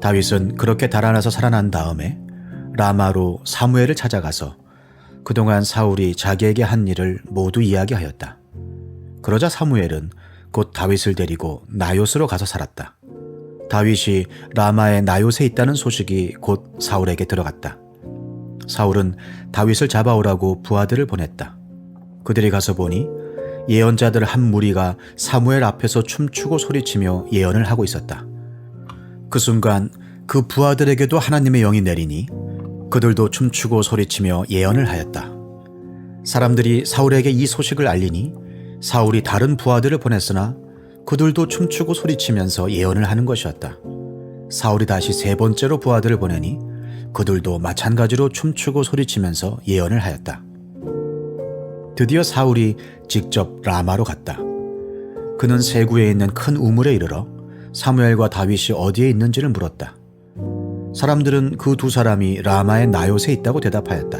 [SPEAKER 2] 다윗은 그렇게 달아나서 살아난 다음에 라마로 사무엘을 찾아가서 그동안 사울이 자기에게 한 일을 모두 이야기하였다. 그러자 사무엘은 곧 다윗을 데리고 나요스로 가서 살았다. 다윗이 라마의 나요스에 있다는 소식이 곧 사울에게 들어갔다. 사울은 다윗을 잡아오라고 부하들을 보냈다. 그들이 가서 보니 예언자들 한 무리가 사무엘 앞에서 춤추고 소리치며 예언을 하고 있었다. 그 순간 그 부하들에게도 하나님의 영이 내리니 그들도 춤추고 소리치며 예언을 하였다. 사람들이 사울에게 이 소식을 알리니 사울이 다른 부하들을 보냈으나 그들도 춤추고 소리치면서 예언을 하는 것이었다. 사울이 다시 세 번째로 부하들을 보내니 그들도 마찬가지로 춤추고 소리치면서 예언을 하였다. 드디어 사울이 직접 라마로 갔다. 그는 세구에 있는 큰 우물에 이르러 사무엘과 다윗이 어디에 있는지를 물었다. 사람들은 그 두 사람이 라마의 나요스에 있다고 대답하였다.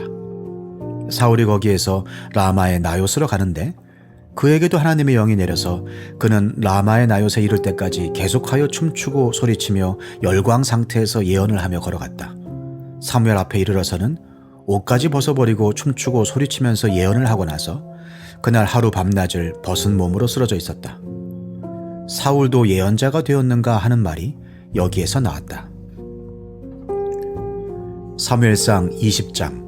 [SPEAKER 2] 사울이 거기에서 라마의 나요스로 가는데 그에게도 하나님의 영이 내려서 그는 라마의 나요스에 이를 때까지 계속하여 춤추고 소리치며 열광 상태에서 예언을 하며 걸어갔다. 사무엘 앞에 이르러서는 옷까지 벗어버리고 춤추고 소리치면서 예언을 하고 나서 그날 하루 밤낮을 벗은 몸으로 쓰러져 있었다. 사울도 예언자가 되었는가 하는 말이 여기에서 나왔다. 사무엘상 20장.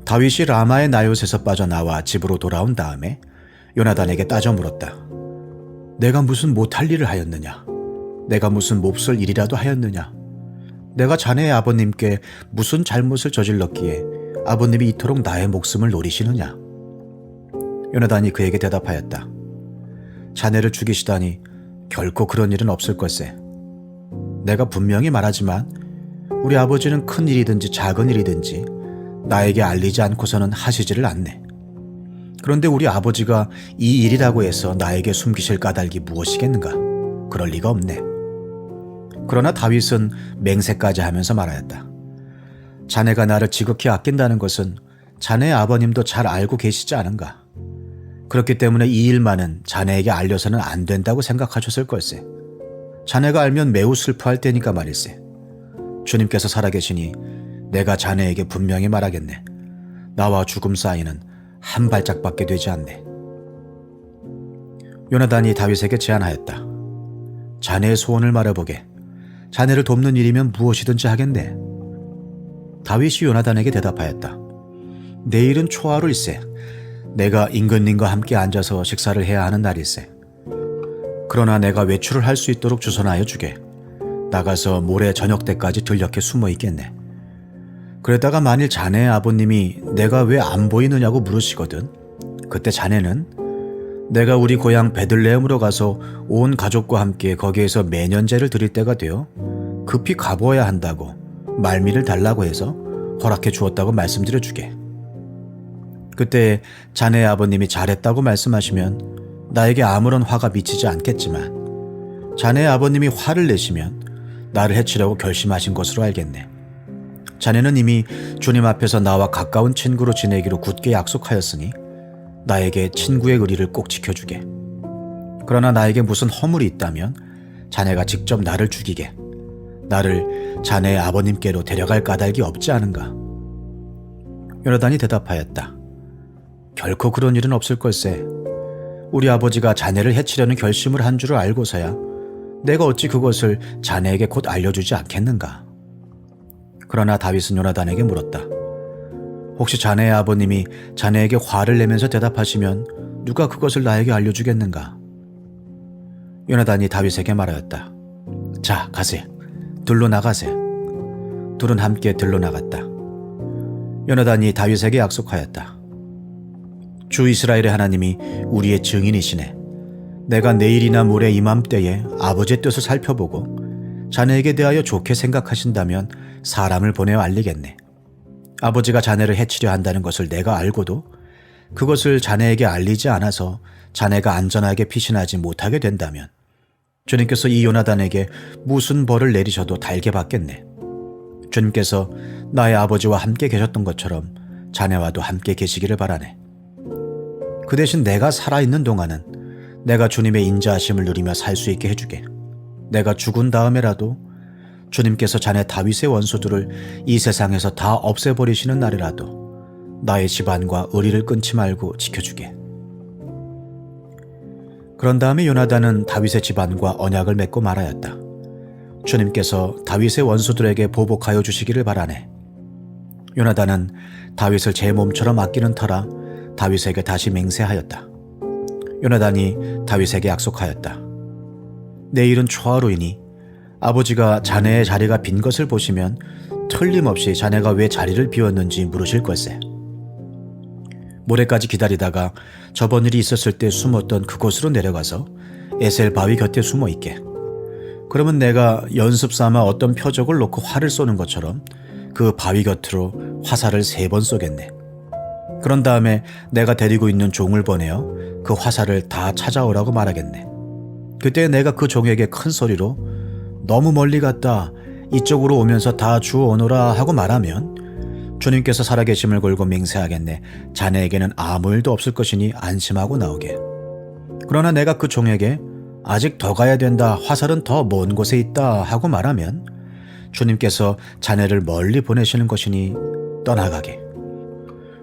[SPEAKER 2] 다윗이 라마의 나요스에서 빠져나와 집으로 돌아온 다음에 요나단에게 따져 물었다. 내가 무슨 못할 일을 하였느냐? 내가 무슨 몹쓸 일이라도 하였느냐? 내가 자네의 아버님께 무슨 잘못을 저질렀기에 아버님이 이토록 나의 목숨을 노리시느냐? 요나단이 그에게 대답하였다. 자네를 죽이시다니 결코 그런 일은 없을 걸세. 내가 분명히 말하지만 우리 아버지는 큰 일이든지 작은 일이든지 나에게 알리지 않고서는 하시지를 않네. 그런데 우리 아버지가 이 일이라고 해서 나에게 숨기실 까닭이 무엇이겠는가? 그럴 리가 없네. 그러나 다윗은 맹세까지 하면서 말하였다. 자네가 나를 지극히 아낀다는 것은 자네의 아버님도 잘 알고 계시지 않은가? 그렇기 때문에 이 일만은 자네에게 알려서는 안 된다고 생각하셨을 걸세. 자네가 알면 매우 슬퍼할 테니까 말일세. 주님께서 살아계시니 내가 자네에게 분명히 말하겠네. 나와 죽음 사이는 한 발짝밖에 되지 않네. 요나단이 다윗에게 제안하였다. 자네의 소원을 말해보게. 자네를 돕는 일이면 무엇이든지 하겠네. 다윗이 요나단에게 대답하였다. 내일은 초하루일세. 내가 임금님과 함께 앉아서 식사를 해야 하는 날일세. 그러나 내가 외출을 할 수 있도록 주선하여 주게. 나가서 모레 저녁 때까지 들녘에 숨어 있겠네. 그러다가 만일 자네의 아버님이 내가 왜 안 보이느냐고 물으시거든. 그때 자네는 내가 우리 고향 베들레헴으로 가서 온 가족과 함께 거기에서 매년제를 드릴 때가 되어 급히 가보아야 한다고 말미를 달라고 해서 허락해 주었다고 말씀드려 주게. 그때 자네의 아버님이 잘했다고 말씀하시면 나에게 아무런 화가 미치지 않겠지만 자네의 아버님이 화를 내시면 나를 해치려고 결심하신 것으로 알겠네. 자네는 이미 주님 앞에서 나와 가까운 친구로 지내기로 굳게 약속하였으니 나에게 친구의 의리를 꼭 지켜주게. 그러나 나에게 무슨 허물이 있다면 자네가 직접 나를 죽이게. 나를 자네의 아버님께로 데려갈 까닭이 없지 않은가? 요나단이 대답하였다. 결코 그런 일은 없을 걸세. 우리 아버지가 자네를 해치려는 결심을 한 줄을 알고서야 내가 어찌 그것을 자네에게 곧 알려주지 않겠는가? 그러나 다윗은 요나단에게 물었다. 혹시 자네의 아버님이 자네에게 화를 내면서 대답하시면 누가 그것을 나에게 알려주겠는가? 요나단이 다윗에게 말하였다. 자, 가세. 들로 나가세. 둘은 함께 들로 나갔다. 요나단이 다윗에게 약속하였다. 주 이스라엘의 하나님이 우리의 증인이시네. 내가 내일이나 모레 이맘때에 아버지의 뜻을 살펴보고 자네에게 대하여 좋게 생각하신다면 사람을 보내어 알리겠네. 아버지가 자네를 해치려 한다는 것을 내가 알고도 그것을 자네에게 알리지 않아서 자네가 안전하게 피신하지 못하게 된다면 주님께서 이 요나단에게 무슨 벌을 내리셔도 달게 받겠네. 주님께서 나의 아버지와 함께 계셨던 것처럼 자네와도 함께 계시기를 바라네. 그 대신 내가 살아있는 동안은 내가 주님의 인자하심을 누리며 살 수 있게 해주게. 내가 죽은 다음에라도 주님께서 자네 다윗의 원수들을 이 세상에서 다 없애버리시는 날이라도 나의 집안과 의리를 끊지 말고 지켜주게. 그런 다음에 요나단은 다윗의 집안과 언약을 맺고 말하였다. 주님께서 다윗의 원수들에게 보복하여 주시기를 바라네. 요나단은 다윗을 제 몸처럼 아끼는 터라 다윗에게 다시 맹세하였다. 요나단이 다윗에게 약속하였다. 내일은 초하루이니 아버지가 자네의 자리가 빈 것을 보시면 틀림없이 자네가 왜 자리를 비웠는지 물으실 걸세. 모레까지 기다리다가 저번 일이 있었을 때 숨었던 그곳으로 내려가서 에셀 바위 곁에 숨어 있게. 그러면 내가 연습 삼아 어떤 표적을 놓고 활을 쏘는 것처럼 그 바위 곁으로 화살을 3번 쏘겠네. 그런 다음에 내가 데리고 있는 종을 보내어 그 화살을 다 찾아오라고 말하겠네. 그때 내가 그 종에게 큰 소리로 너무 멀리 갔다 이쪽으로 오면서 다 주워오너라 하고 말하면 주님께서 살아계심을 걸고 맹세하겠네. 자네에게는 아무 일도 없을 것이니 안심하고 나오게. 그러나 내가 그 종에게 아직 더 가야 된다, 화살은 더 먼 곳에 있다 하고 말하면 주님께서 자네를 멀리 보내시는 것이니 떠나가게.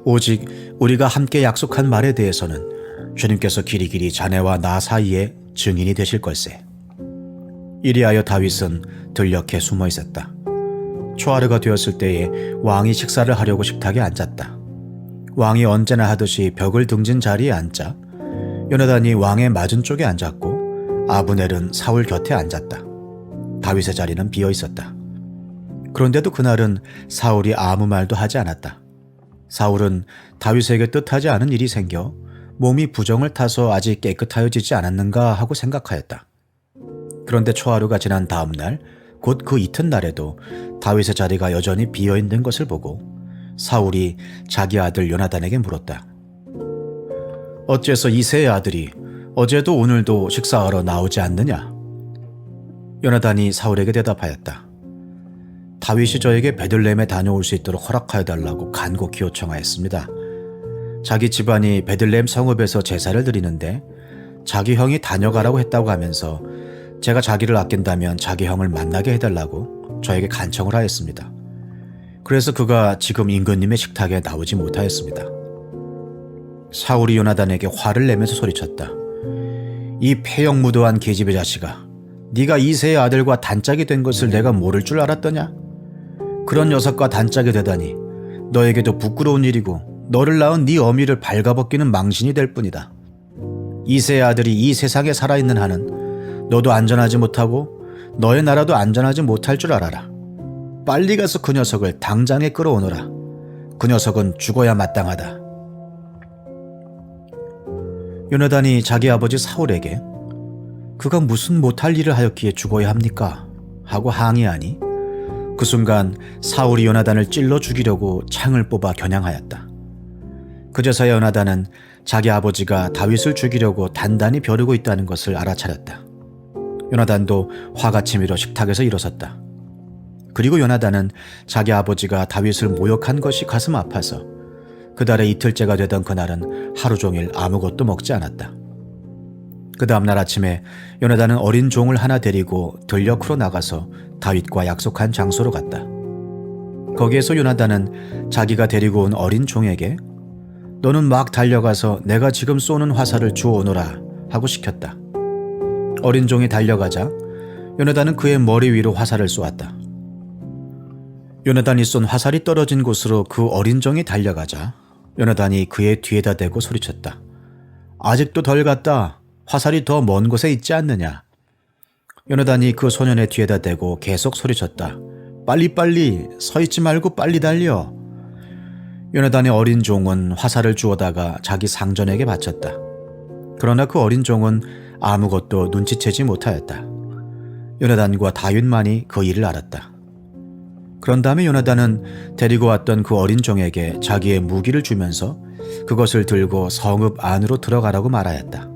[SPEAKER 2] 오직 우리가 함께 약속한 말에 대해서는 주님께서 길이길이 자네와 나 사이에 증인이 되실 걸세. 이리하여 다윗은 들녘에 숨어 있었다. 초하루가 되었을 때에 왕이 식사를 하려고 식탁에 앉았다. 왕이 언제나 하듯이 벽을 등진 자리에 앉자 요나단이 왕의 맞은쪽에 앉았고 아브넬은 사울 곁에 앉았다. 다윗의 자리는 비어 있었다. 그런데도 그날은 사울이 아무 말도 하지 않았다. 사울은 다윗에게 뜻하지 않은 일이 생겨 몸이 부정을 타서 아직 깨끗하여지지 않았는가 하고 생각하였다. 그런데 초하루가 지난 다음 날, 곧 그 이튿날에도 다윗의 자리가 여전히 비어있는 것을 보고 사울이 자기 아들 요나단에게 물었다. 어째서 이새의 아들이 어제도 오늘도 식사하러 나오지 않느냐? 요나단이 사울에게 대답하였다. 다윗이 저에게 베들레헴에 다녀올 수 있도록 허락하여 달라고 간곡히 요청하였습니다. 자기 집안이 베들레헴 성읍에서 제사를 드리는데 자기 형이 다녀가라고 했다고 하면서 제가 자기를 아낀다면 자기 형을 만나게 해달라고 저에게 간청을 하였습니다. 그래서 그가 지금 임금님의 식탁에 나오지 못하였습니다. 사울이 요나단에게 화를 내면서 소리쳤다. 이 폐역무도한 계집의 자식아, 네가 이새의 아들과 단짝이 된 것을 내가 모를 줄 알았더냐? 그런 녀석과 단짝이 되다니 너에게도 부끄러운 일이고 너를 낳은 네 어미를 발가벗기는 망신이 될 뿐이다. 이새의 아들이 이 세상에 살아있는 한은 너도 안전하지 못하고 너의 나라도 안전하지 못할 줄 알아라. 빨리 가서 그 녀석을 당장에 끌어오너라. 그 녀석은 죽어야 마땅하다. 요나단이 자기 아버지 사울에게 그가 무슨 못할 일을 하였기에 죽어야 합니까? 하고 항의하니 그 순간 사울이 요나단을 찔러 죽이려고 창을 뽑아 겨냥하였다. 그제서야 요나단은 자기 아버지가 다윗을 죽이려고 단단히 벼르고 있다는 것을 알아차렸다. 요나단도 화가 치밀어 식탁에서 일어섰다. 그리고 요나단은 자기 아버지가 다윗을 모욕한 것이 가슴 아파서 그달의 이틀째가 되던 그날은 하루 종일 아무것도 먹지 않았다. 그 다음날 아침에 요나단은 어린 종을 하나 데리고 들녘으로 나가서 다윗과 약속한 장소로 갔다. 거기에서 요나단은 자기가 데리고 온 어린 종에게 너는 막 달려가서 내가 지금 쏘는 화살을 주워오너라 하고 시켰다. 어린 종이 달려가자 요나단은 그의 머리 위로 화살을 쏘았다. 요나단이 쏜 화살이 떨어진 곳으로 그 어린 종이 달려가자 요나단이 그의 뒤에다 대고 소리쳤다. 아직도 덜 갔다. 화살이 더 먼 곳에 있지 않느냐. 요나단이 그 소년의 뒤에다 대고 계속 소리쳤다. 빨리빨리 서 있지 말고 빨리 달려. 요나단의 어린 종은 화살을 주워다가 자기 상전에게 바쳤다. 그러나 그 어린 종은 아무것도 눈치채지 못하였다. 요나단과 다윗만이 그 일을 알았다. 그런 다음에 요나단은 데리고 왔던 그 어린 종에게 자기의 무기를 주면서 그것을 들고 성읍 안으로 들어가라고 말하였다.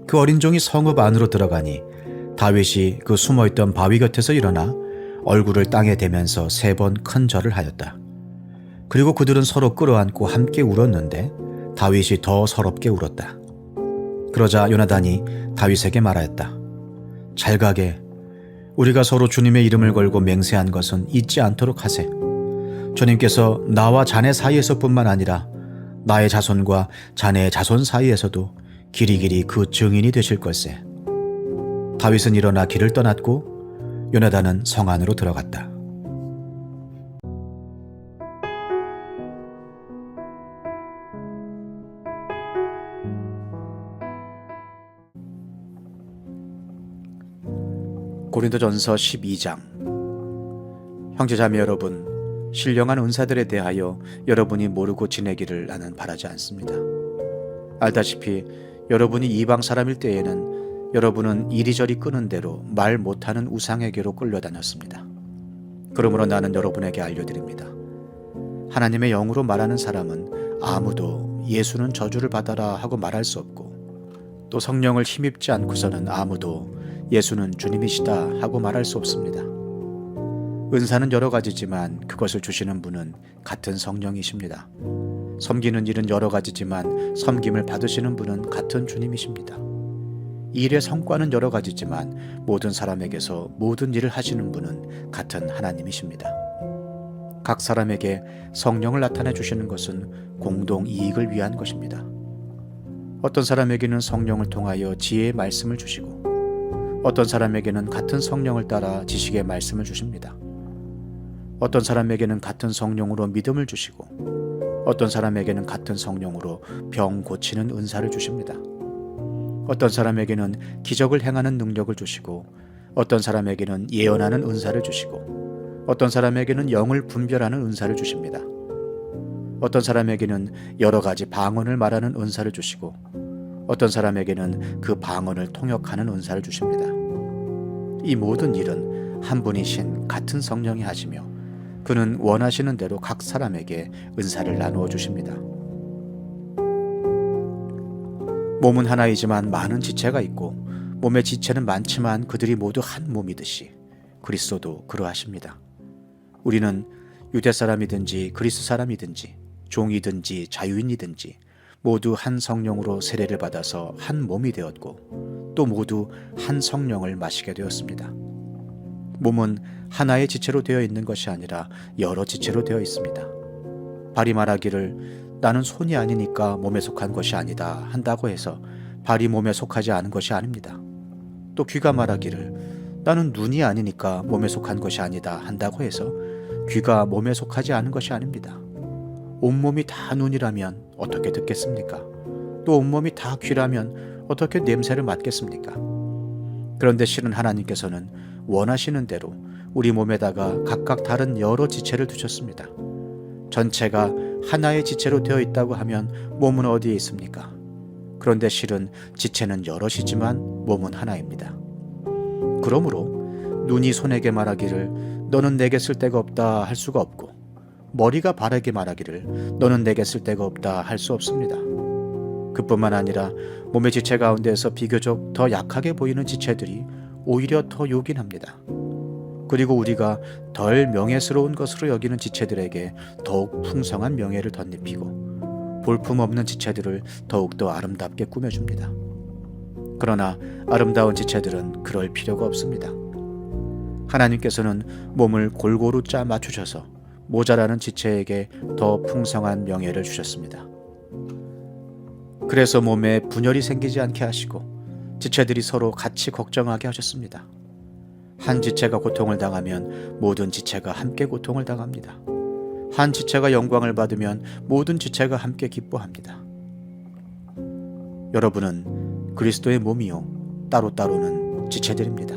[SPEAKER 2] 그 어린 종이 성읍 안으로 들어가니 다윗이 그 숨어있던 바위 곁에서 일어나 얼굴을 땅에 대면서 3번 큰 절을 하였다. 그리고 그들은 서로 끌어안고 함께 울었는데 다윗이 더 서럽게 울었다. 그러자 요나단이 다윗에게 말하였다. 잘 가게. 우리가 서로 주님의 이름을 걸고 맹세한 것은 잊지 않도록 하세. 주님께서 나와 자네 사이에서뿐만 아니라 나의 자손과 자네의 자손 사이에서도 길이길이 그 증인이 되실 걸세. 다윗은 일어나 길을 떠났고 요나단은 성 안으로 들어갔다. 고린도전서 12장. 형제자매 여러분, 신령한 은사들에 대하여 여러분이 모르고 지내기를 나는 바라지 않습니다. 알다시피 여러분이 이방 사람일 때에는 여러분은 이리저리 끄는 대로 말 못하는 우상에게로 끌려다녔습니다. 그러므로 나는 여러분에게 알려드립니다. 하나님의 영으로 말하는 사람은 아무도 예수는 저주를 받아라 하고 말할 수 없고, 또 성령을 힘입지 않고서는 아무도 예수는 주님이시다 하고 말할 수 없습니다. 은사는 여러 가지지만 그것을 주시는 분은 같은 성령이십니다. 섬기는 일은 여러 가지지만 섬김을 받으시는 분은 같은 주님이십니다. 일의 성과는 여러 가지지만 모든 사람에게서 모든 일을 하시는 분은 같은 하나님이십니다. 각 사람에게 성령을 나타내 주시는 것은 공동 이익을 위한 것입니다. 어떤 사람에게는 성령을 통하여 지혜의 말씀을 주시고, 어떤 사람에게는 같은 성령을 따라 지식의 말씀을 주십니다. 어떤 사람에게는 같은 성령으로 믿음을 주시고, 어떤 사람에게는 같은 성령으로 병 고치는 은사를 주십니다. 어떤 사람에게는 기적을 행하는 능력을 주시고, 어떤 사람에게는 예언하는 은사를 주시고, 어떤 사람에게는 영을 분별하는 은사를 주십니다. 어떤 사람에게는 여러 가지 방언을 말하는 은사를 주시고, 어떤 사람에게는 그 방언을 통역하는 은사를 주십니다. 이 모든 일은 한 분이신 같은 성령이 하시며, 그는 원하시는 대로 각 사람에게 은사를 나누어 주십니다. 몸은 하나이지만 많은 지체가 있고, 몸의 지체는 많지만 그들이 모두 한 몸이듯이 그리스도도 그러하십니다. 우리는 유대 사람이든지 그리스 사람이든지 종이든지 자유인이든지 모두 한 성령으로 세례를 받아서 한 몸이 되었고, 또 모두 한 성령을 마시게 되었습니다. 몸은 하나의 지체로 되어 있는 것이 아니라 여러 지체로 되어 있습니다. 발이 말하기를 나는 손이 아니니까 몸에 속한 것이 아니다 한다고 해서 발이 몸에 속하지 않은 것이 아닙니다. 또 귀가 말하기를 나는 눈이 아니니까 몸에 속한 것이 아니다 한다고 해서 귀가 몸에 속하지 않은 것이 아닙니다. 온몸이 다 눈이라면 어떻게 듣겠습니까? 또 온몸이 다 귀라면 어떻게 냄새를 맡겠습니까? 그런데 실은 하나님께서는 원하시는 대로 우리 몸에다가 각각 다른 여러 지체를 두셨습니다. 전체가 하나의 지체로 되어 있다고 하면 몸은 어디에 있습니까? 그런데 실은 지체는 여럿이지만 몸은 하나입니다. 그러므로 눈이 손에게 말하기를 너는 내게 쓸 데가 없다 할 수가 없고, 머리가 발에게 말하기를 너는 내게 쓸 데가 없다 할 수 없습니다. 그뿐만 아니라 몸의 지체 가운데서 비교적 더 약하게 보이는 지체들이 오히려 더 요긴합니다. 그리고 우리가 덜 명예스러운 것으로 여기는 지체들에게 더욱 풍성한 명예를 덧입히고, 볼품없는 지체들을 더욱더 아름답게 꾸며줍니다. 그러나 아름다운 지체들은 그럴 필요가 없습니다. 하나님께서는 몸을 골고루 짜 맞추셔서 모자라는 지체에게 더 풍성한 명예를 주셨습니다. 그래서 몸에 분열이 생기지 않게 하시고 지체들이 서로 같이 걱정하게 하셨습니다. 한 지체가 고통을 당하면 모든 지체가 함께 고통을 당합니다. 한 지체가 영광을 받으면 모든 지체가 함께 기뻐합니다. 여러분은 그리스도의 몸이요 따로따로는 지체들입니다.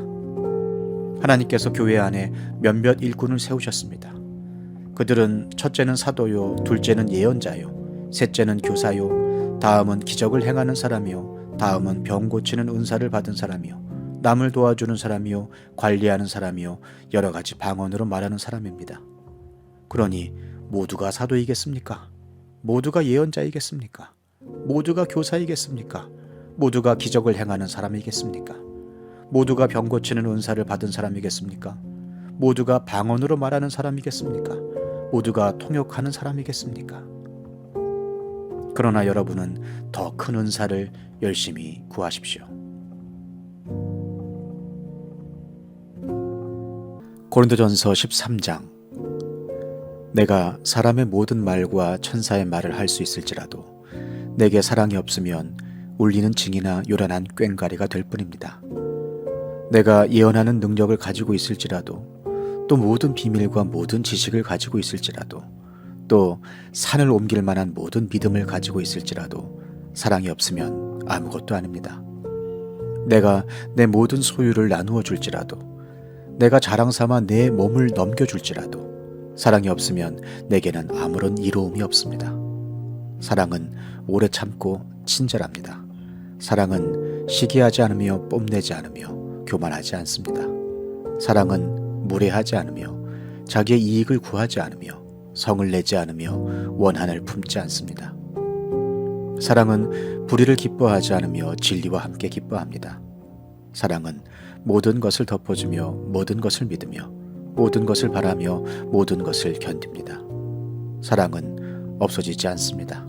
[SPEAKER 2] 하나님께서 교회 안에 몇몇 일꾼을 세우셨습니다. 그들은 첫째는 사도요, 둘째는 예언자요, 셋째는 교사요, 다음은 기적을 행하는 사람이요, 다음은 병 고치는 은사를 받은 사람이요, 남을 도와주는 사람이요, 관리하는 사람이요, 여러 가지 방언으로 말하는 사람입니다. 그러니 모두가 사도이겠습니까? 모두가 예언자이겠습니까? 모두가 교사이겠습니까? 모두가 기적을 행하는 사람이겠습니까? 모두가 병 고치는 은사를 받은 사람이겠습니까? 모두가 방언으로 말하는 사람이겠습니까? 모두가 통역하는 사람이겠습니까? 그러나 여러분은 더 큰 은사를 열심히 구하십시오. 고린도전서 13장. 내가 사람의 모든 말과 천사의 말을 할 수 있을지라도 내게 사랑이 없으면 울리는 징이나 요란한 꽹과리가 될 뿐입니다. 내가 예언하는 능력을 가지고 있을지라도, 또 모든 비밀과 모든 지식을 가지고 있을지라도, 또 산을 옮길 만한 모든 믿음을 가지고 있을지라도 사랑이 없으면 아무것도 아닙니다. 내가 내 모든 소유를 나누어 줄지라도, 내가 자랑 삼아 내 몸을 넘겨줄지라도 사랑이 없으면 내게는 아무런 이로움이 없습니다. 사랑은 오래 참고 친절합니다. 사랑은 시기하지 않으며 뽐내지 않으며 교만하지 않습니다. 사랑은 무례하지 않으며 자기의 이익을 구하지 않으며 성을 내지 않으며 원한을 품지 않습니다. 사랑은 불의를 기뻐하지 않으며 진리와 함께 기뻐합니다. 사랑은 모든 것을 덮어주며 모든 것을 믿으며 모든 것을 바라며 모든 것을 견딥니다. 사랑은 없어지지 않습니다.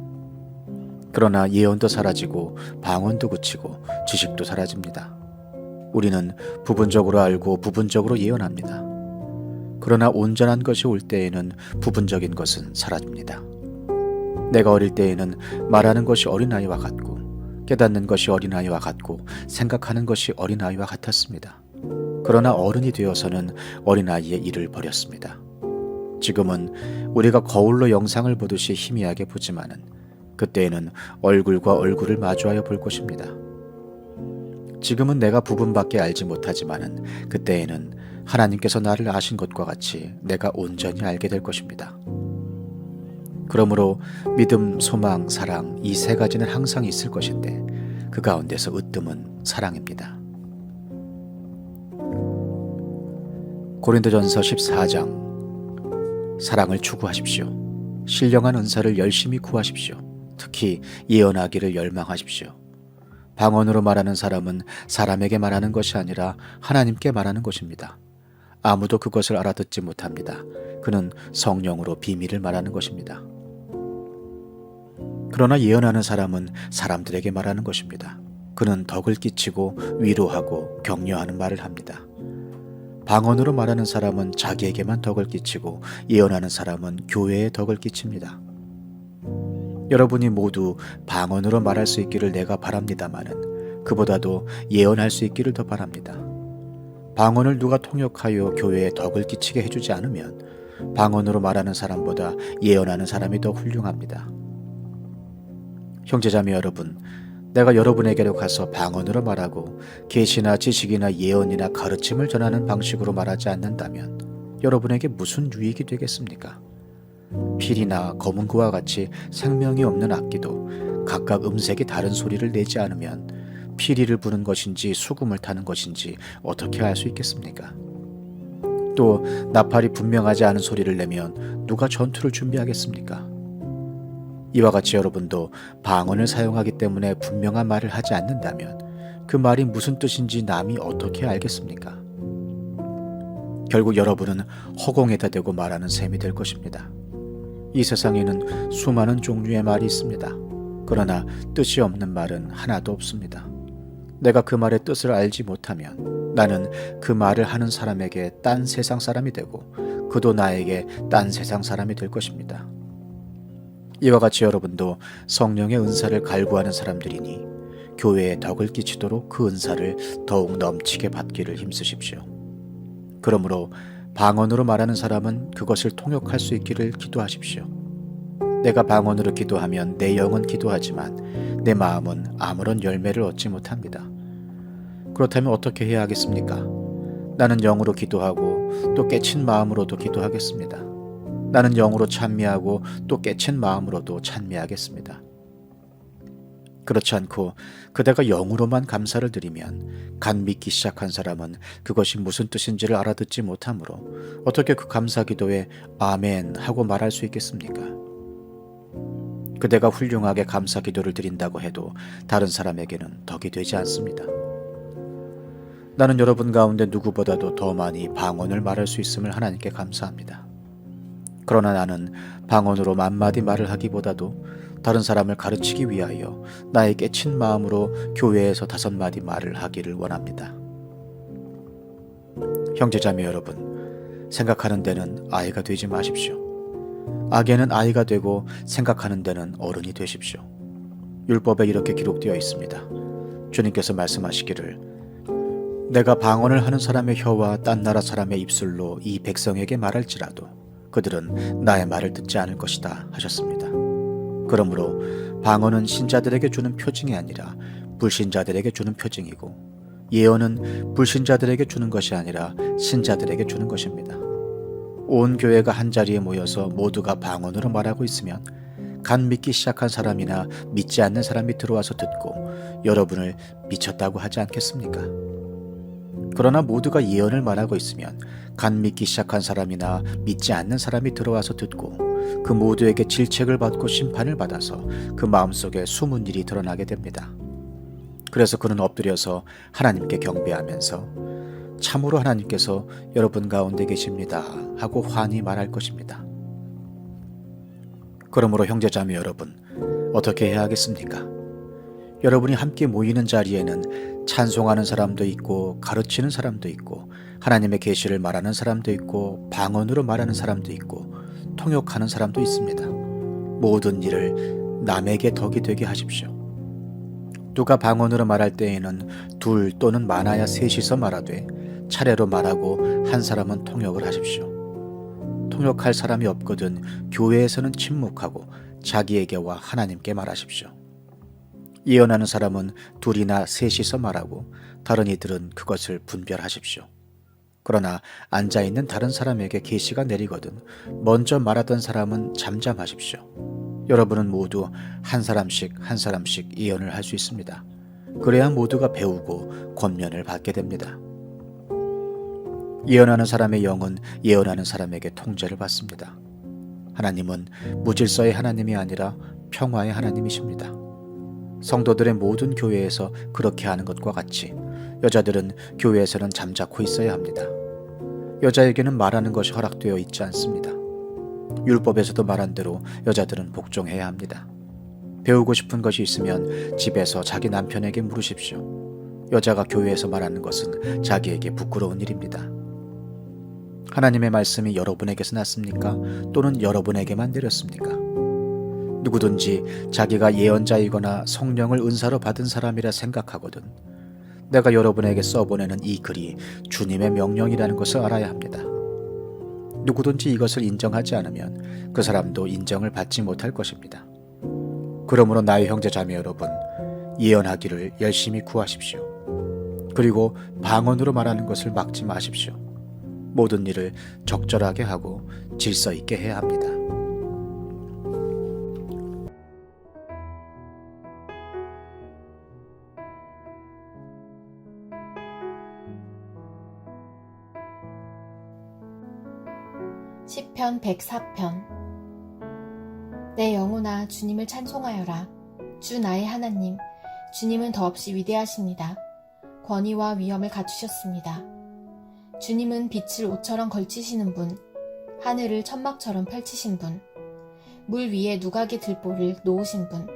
[SPEAKER 2] 그러나 예언도 사라지고 방언도 그치고 지식도 사라집니다. 우리는 부분적으로 알고 부분적으로 예언합니다. 그러나 온전한 것이 올 때에는 부분적인 것은 사라집니다. 내가 어릴 때에는 말하는 것이 어린아이와 같고 깨닫는 것이 어린아이와 같고 생각하는 것이 어린아이와 같았습니다. 그러나 어른이 되어서는 어린아이의 일을 버렸습니다. 지금은 우리가 거울로 영상을 보듯이 희미하게 보지만은 그때에는 얼굴과 얼굴을 마주하여 볼 것입니다. 지금은 내가 부분밖에 알지 못하지만은 그때에는 하나님께서 나를 아신 것과 같이 내가 온전히 알게 될 것입니다. 그러므로 믿음, 소망, 사랑 이 세 가지는 항상 있을 것인데 그 가운데서 으뜸은 사랑입니다. 고린도전서 14장 사랑을 추구하십시오. 신령한 은사를 열심히 구하십시오. 특히 예언하기를 열망하십시오. 방언으로 말하는 사람은 사람에게 말하는 것이 아니라 하나님께 말하는 것입니다. 아무도 그것을 알아듣지 못합니다. 그는 성령으로 비밀을 말하는 것입니다. 그러나 예언하는 사람은 사람들에게 말하는 것입니다. 그는 덕을 끼치고 위로하고 격려하는 말을 합니다. 방언으로 말하는 사람은 자기에게만 덕을 끼치고 예언하는 사람은 교회에 덕을 끼칩니다. 여러분이 모두 방언으로 말할 수 있기를 내가 바랍니다마는 그보다도 예언할 수 있기를 더 바랍니다. 방언을 누가 통역하여 교회에 덕을 끼치게 해주지 않으면 방언으로 말하는 사람보다 예언하는 사람이 더 훌륭합니다. 형제자매 여러분, 내가 여러분에게로 가서 방언으로 말하고 계시나 지식이나 예언이나 가르침을 전하는 방식으로 말하지 않는다면 여러분에게 무슨 유익이 되겠습니까? 필이나 검은고와 같이 생명이 없는 악기도 각각 음색이 다른 소리를 내지 않으면 피리를 부는 것인지 수금을 타는 것인지 어떻게 알 수 있겠습니까? 또 나팔이 분명하지 않은 소리를 내면 누가 전투를 준비하겠습니까? 이와 같이 여러분도 방언을 사용하기 때문에 분명한 말을 하지 않는다면 그 말이 무슨 뜻인지 남이 어떻게 알겠습니까? 결국 여러분은 허공에다 대고 말하는 셈이 될 것입니다. 이 세상에는 수많은 종류의 말이 있습니다. 그러나 뜻이 없는 말은 하나도 없습니다. 내가 그 말의 뜻을 알지 못하면 나는 그 말을 하는 사람에게 딴 세상 사람이 되고 그도 나에게 딴 세상 사람이 될 것입니다. 이와 같이 여러분도 성령의 은사를 갈구하는 사람들이니 교회에 덕을 끼치도록 그 은사를 더욱 넘치게 받기를 힘쓰십시오. 그러므로 방언으로 말하는 사람은 그것을 통역할 수 있기를 기도하십시오. 내가 방언으로 기도하면 내 영은 기도하지만 내 마음은 아무런 열매를 얻지 못합니다. 그렇다면 어떻게 해야 하겠습니까? 나는 영으로 기도하고 또 깨친 마음으로도 기도하겠습니다. 나는 영으로 찬미하고 또 깨친 마음으로도 찬미하겠습니다. 그렇지 않고 그대가 영으로만 감사를 드리면 간 믿기 시작한 사람은 그것이 무슨 뜻인지를 알아듣지 못하므로 어떻게 그 감사 기도에 아멘 하고 말할 수 있겠습니까? 그대가 훌륭하게 감사 기도를 드린다고 해도 다른 사람에게는 덕이 되지 않습니다. 나는 여러분 가운데 누구보다도 더 많이 방언을 말할 수 있음을 하나님께 감사합니다. 그러나 나는 방언으로 만마디 말을 하기보다도 다른 사람을 가르치기 위하여 나의 깨친 마음으로 교회에서 5마디 말을 하기를 원합니다. 형제자매 여러분, 생각하는 데는 아이가 되지 마십시오. 악에는 아이가 되고 생각하는 데는 어른이 되십시오. 율법에 이렇게 기록되어 있습니다. 주님께서 말씀하시기를 내가 방언을 하는 사람의 혀와 딴 나라 사람의 입술로 이 백성에게 말할지라도 그들은 나의 말을 듣지 않을 것이다 하셨습니다. 그러므로 방언은 신자들에게 주는 표징이 아니라 불신자들에게 주는 표징이고 예언은 불신자들에게 주는 것이 아니라 신자들에게 주는 것입니다. 온 교회가 한자리에 모여서 모두가 방언으로 말하고 있으면 간 믿기 시작한 사람이나 믿지 않는 사람이 들어와서 듣고 여러분을 미쳤다고 하지 않겠습니까? 그러나 모두가 예언을 말하고 있으면 간 믿기 시작한 사람이나 믿지 않는 사람이 들어와서 듣고 그 모두에게 질책을 받고 심판을 받아서 그 마음속에 숨은 일이 드러나게 됩니다. 그래서 그는 엎드려서 하나님께 경배하면서 참으로 하나님께서 여러분 가운데 계십니다 하고 환히 말할 것입니다. 그러므로 형제자매 여러분, 어떻게 해야 하겠습니까? 여러분이 함께 모이는 자리에는 찬송하는 사람도 있고 가르치는 사람도 있고 하나님의 계시를 말하는 사람도 있고 방언으로 말하는 사람도 있고 통역하는 사람도 있습니다. 모든 일을 남에게 덕이 되게 하십시오. 누가 방언으로 말할 때에는 둘 또는 많아야 셋이서 말하되 차례로 말하고 한 사람은 통역을 하십시오. 통역할 사람이 없거든 교회에서는 침묵하고 자기에게와 하나님께 말하십시오. 예언하는 사람은 둘이나 셋이서 말하고 다른 이들은 그것을 분별하십시오. 그러나 앉아있는 다른 사람에게 계시가 내리거든 먼저 말하던 사람은 잠잠하십시오. 여러분은 모두 한 사람씩 예언을 할 수 있습니다. 그래야 모두가 배우고 권면을 받게 됩니다. 예언하는 사람의 영은 예언하는 사람에게 통제를 받습니다. 하나님은 무질서의 하나님이 아니라 평화의 하나님이십니다. 성도들의 모든 교회에서 그렇게 하는 것과 같이 여자들은 교회에서는 잠자코 있어야 합니다. 여자에게는 말하는 것이 허락되어 있지 않습니다. 율법에서도 말한 대로 여자들은 복종해야 합니다. 배우고 싶은 것이 있으면 집에서 자기 남편에게 물으십시오. 여자가 교회에서 말하는 것은 자기에게 부끄러운 일입니다. 하나님의 말씀이 여러분에게서 났습니까? 또는 여러분에게만 내렸습니까? 누구든지 자기가 예언자이거나 성령을 은사로 받은 사람이라 생각하거든 내가 여러분에게 써보내는 이 글이 주님의 명령이라는 것을 알아야 합니다. 누구든지 이것을 인정하지 않으면 그 사람도 인정을 받지 못할 것입니다. 그러므로 나의 형제자매 여러분, 예언하기를 열심히 구하십시오. 그리고 방언으로 말하는 것을 막지 마십시오. 모든 일을 적절하게 하고 질서 있게 해야 합니다.
[SPEAKER 1] 시편 104편. 내 영혼아 주님을 찬송하여라. 주 나의 하나님, 주님은 더없이 위대하십니다. 권위와 위엄을 갖추셨습니다. 주님은 빛을 옷처럼 걸치시는 분, 하늘을 천막처럼 펼치신 분, 물 위에 누각의 들보를 놓으신 분,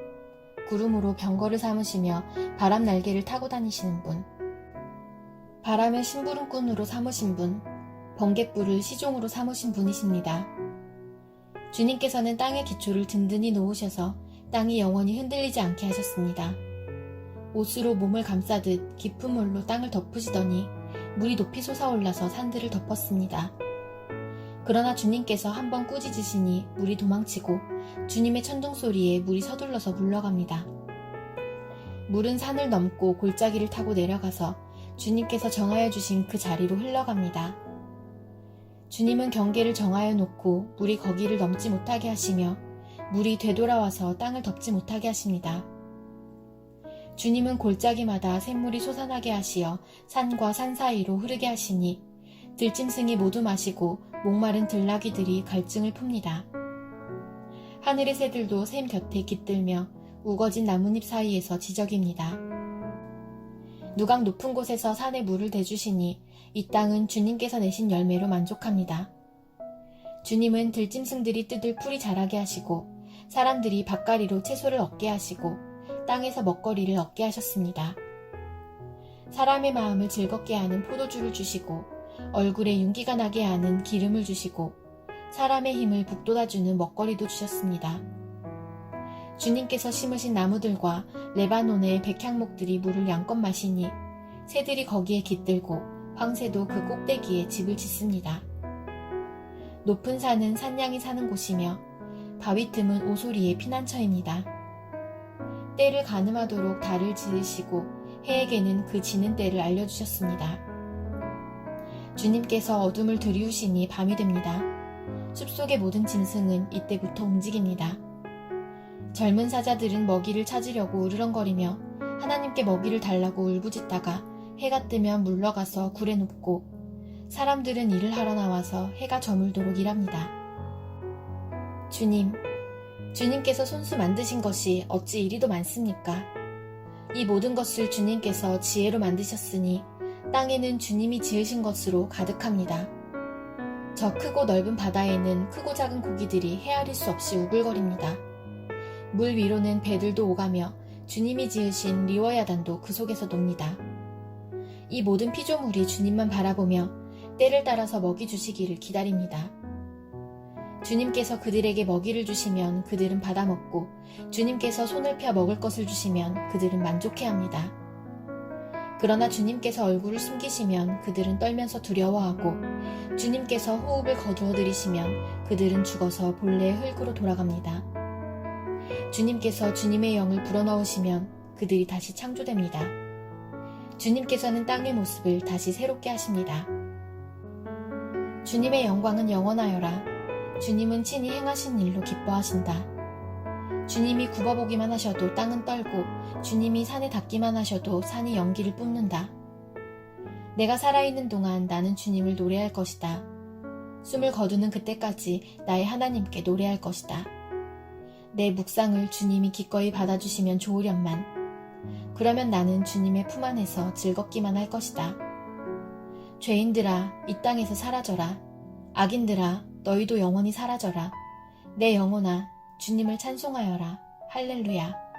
[SPEAKER 1] 구름으로 병거를 삼으시며 바람 날개를 타고 다니시는 분, 바람을 심부름꾼으로 삼으신 분, 번갯불을 시종으로 삼으신 분이십니다. 주님께서는 땅의 기초를 든든히 놓으셔서 땅이 영원히 흔들리지 않게 하셨습니다. 옷으로 몸을 감싸듯 깊은 물로 땅을 덮으시더니 물이 높이 솟아올라서 산들을 덮었습니다. 그러나 주님께서 한번 꾸짖으시니 물이 도망치고 주님의 천둥소리에 물이 서둘러서 물러갑니다. 물은 산을 넘고 골짜기를 타고 내려가서 주님께서 정하여 주신 그 자리로 흘러갑니다. 주님은 경계를 정하여 놓고 물이 거기를 넘지 못하게 하시며 물이 되돌아와서 땅을 덮지 못하게 하십니다. 주님은 골짜기마다 샘물이 솟아나게 하시어 산과 산 사이로 흐르게 하시니 들짐승이 모두 마시고 목마른 들나귀들이 갈증을 풉니다. 하늘의 새들도 샘 곁에 깃들며 우거진 나뭇잎 사이에서 지저깁니다. 누각 높은 곳에서 산에 물을 대주시니 이 땅은 주님께서 내신 열매로 만족합니다. 주님은 들짐승들이 뜯을 풀이 자라게 하시고 사람들이 밭가리로 채소를 얻게 하시고 땅에서 먹거리를 얻게 하셨습니다. 사람의 마음을 즐겁게 하는 포도주를 주시고 얼굴에 윤기가 나게 하는 기름을 주시고 사람의 힘을 북돋아주는 먹거리도 주셨습니다. 주님께서 심으신 나무들과 레바논의 백향목들이 물을 양껏 마시니 새들이 거기에 깃들고 황새도 그 꼭대기에 집을 짓습니다. 높은 산은 산양이 사는 곳이며 바위 틈은 오소리의 피난처입니다. 때를 가늠하도록 달을 지으시고 해에게는 그 지는 때를 알려주셨습니다. 주님께서 어둠을 들이우시니 밤이 됩니다. 숲속의 모든 짐승은 이때부터 움직입니다. 젊은 사자들은 먹이를 찾으려고 으르렁거리며 하나님께 먹이를 달라고 울부짖다가 해가 뜨면 물러가서 굴에 눕고, 사람들은 일을 하러 나와서 해가 저물도록 일합니다. 주님께서 손수 만드신 것이 어찌 이리도 많습니까? 이 모든 것을 주님께서 지혜로 만드셨으니 땅에는 주님이 지으신 것으로 가득합니다. 저 크고 넓은 바다에는 크고 작은 고기들이 헤아릴 수 없이 우글거립니다. 물 위로는 배들도 오가며 주님이 지으신 리워야단도 그 속에서 놉니다. 이 모든 피조물이 주님만 바라보며 때를 따라서 먹이 주시기를 기다립니다. 주님께서 그들에게 먹이를 주시면 그들은 받아먹고, 주님께서 손을 펴 먹을 것을 주시면 그들은 만족해합니다. 그러나 주님께서 얼굴을 숨기시면 그들은 떨면서 두려워하고, 주님께서 호흡을 거두어들이시면 그들은 죽어서 본래의 흙으로 돌아갑니다. 주님께서 주님의 영을 불어넣으시면 그들이 다시 창조됩니다. 주님께서는 땅의 모습을 다시 새롭게 하십니다. 주님의 영광은 영원하여라. 주님은 친히 행하신 일로 기뻐하신다. 주님이 굽어보기만 하셔도 땅은 떨고, 주님이 산에 닿기만 하셔도 산이 연기를 뿜는다. 내가 살아있는 동안 나는 주님을 노래할 것이다. 숨을 거두는 그때까지 나의 하나님께 노래할 것이다. 내 묵상을 주님이 기꺼이 받아주시면 좋으련만. 그러면 나는 주님의 품 안에서 즐겁기만 할 것이다. 죄인들아, 이 땅에서 사라져라. 악인들아, 너희도 영원히 사라져라. 내 영혼아, 주님을 찬송하여라. 할렐루야.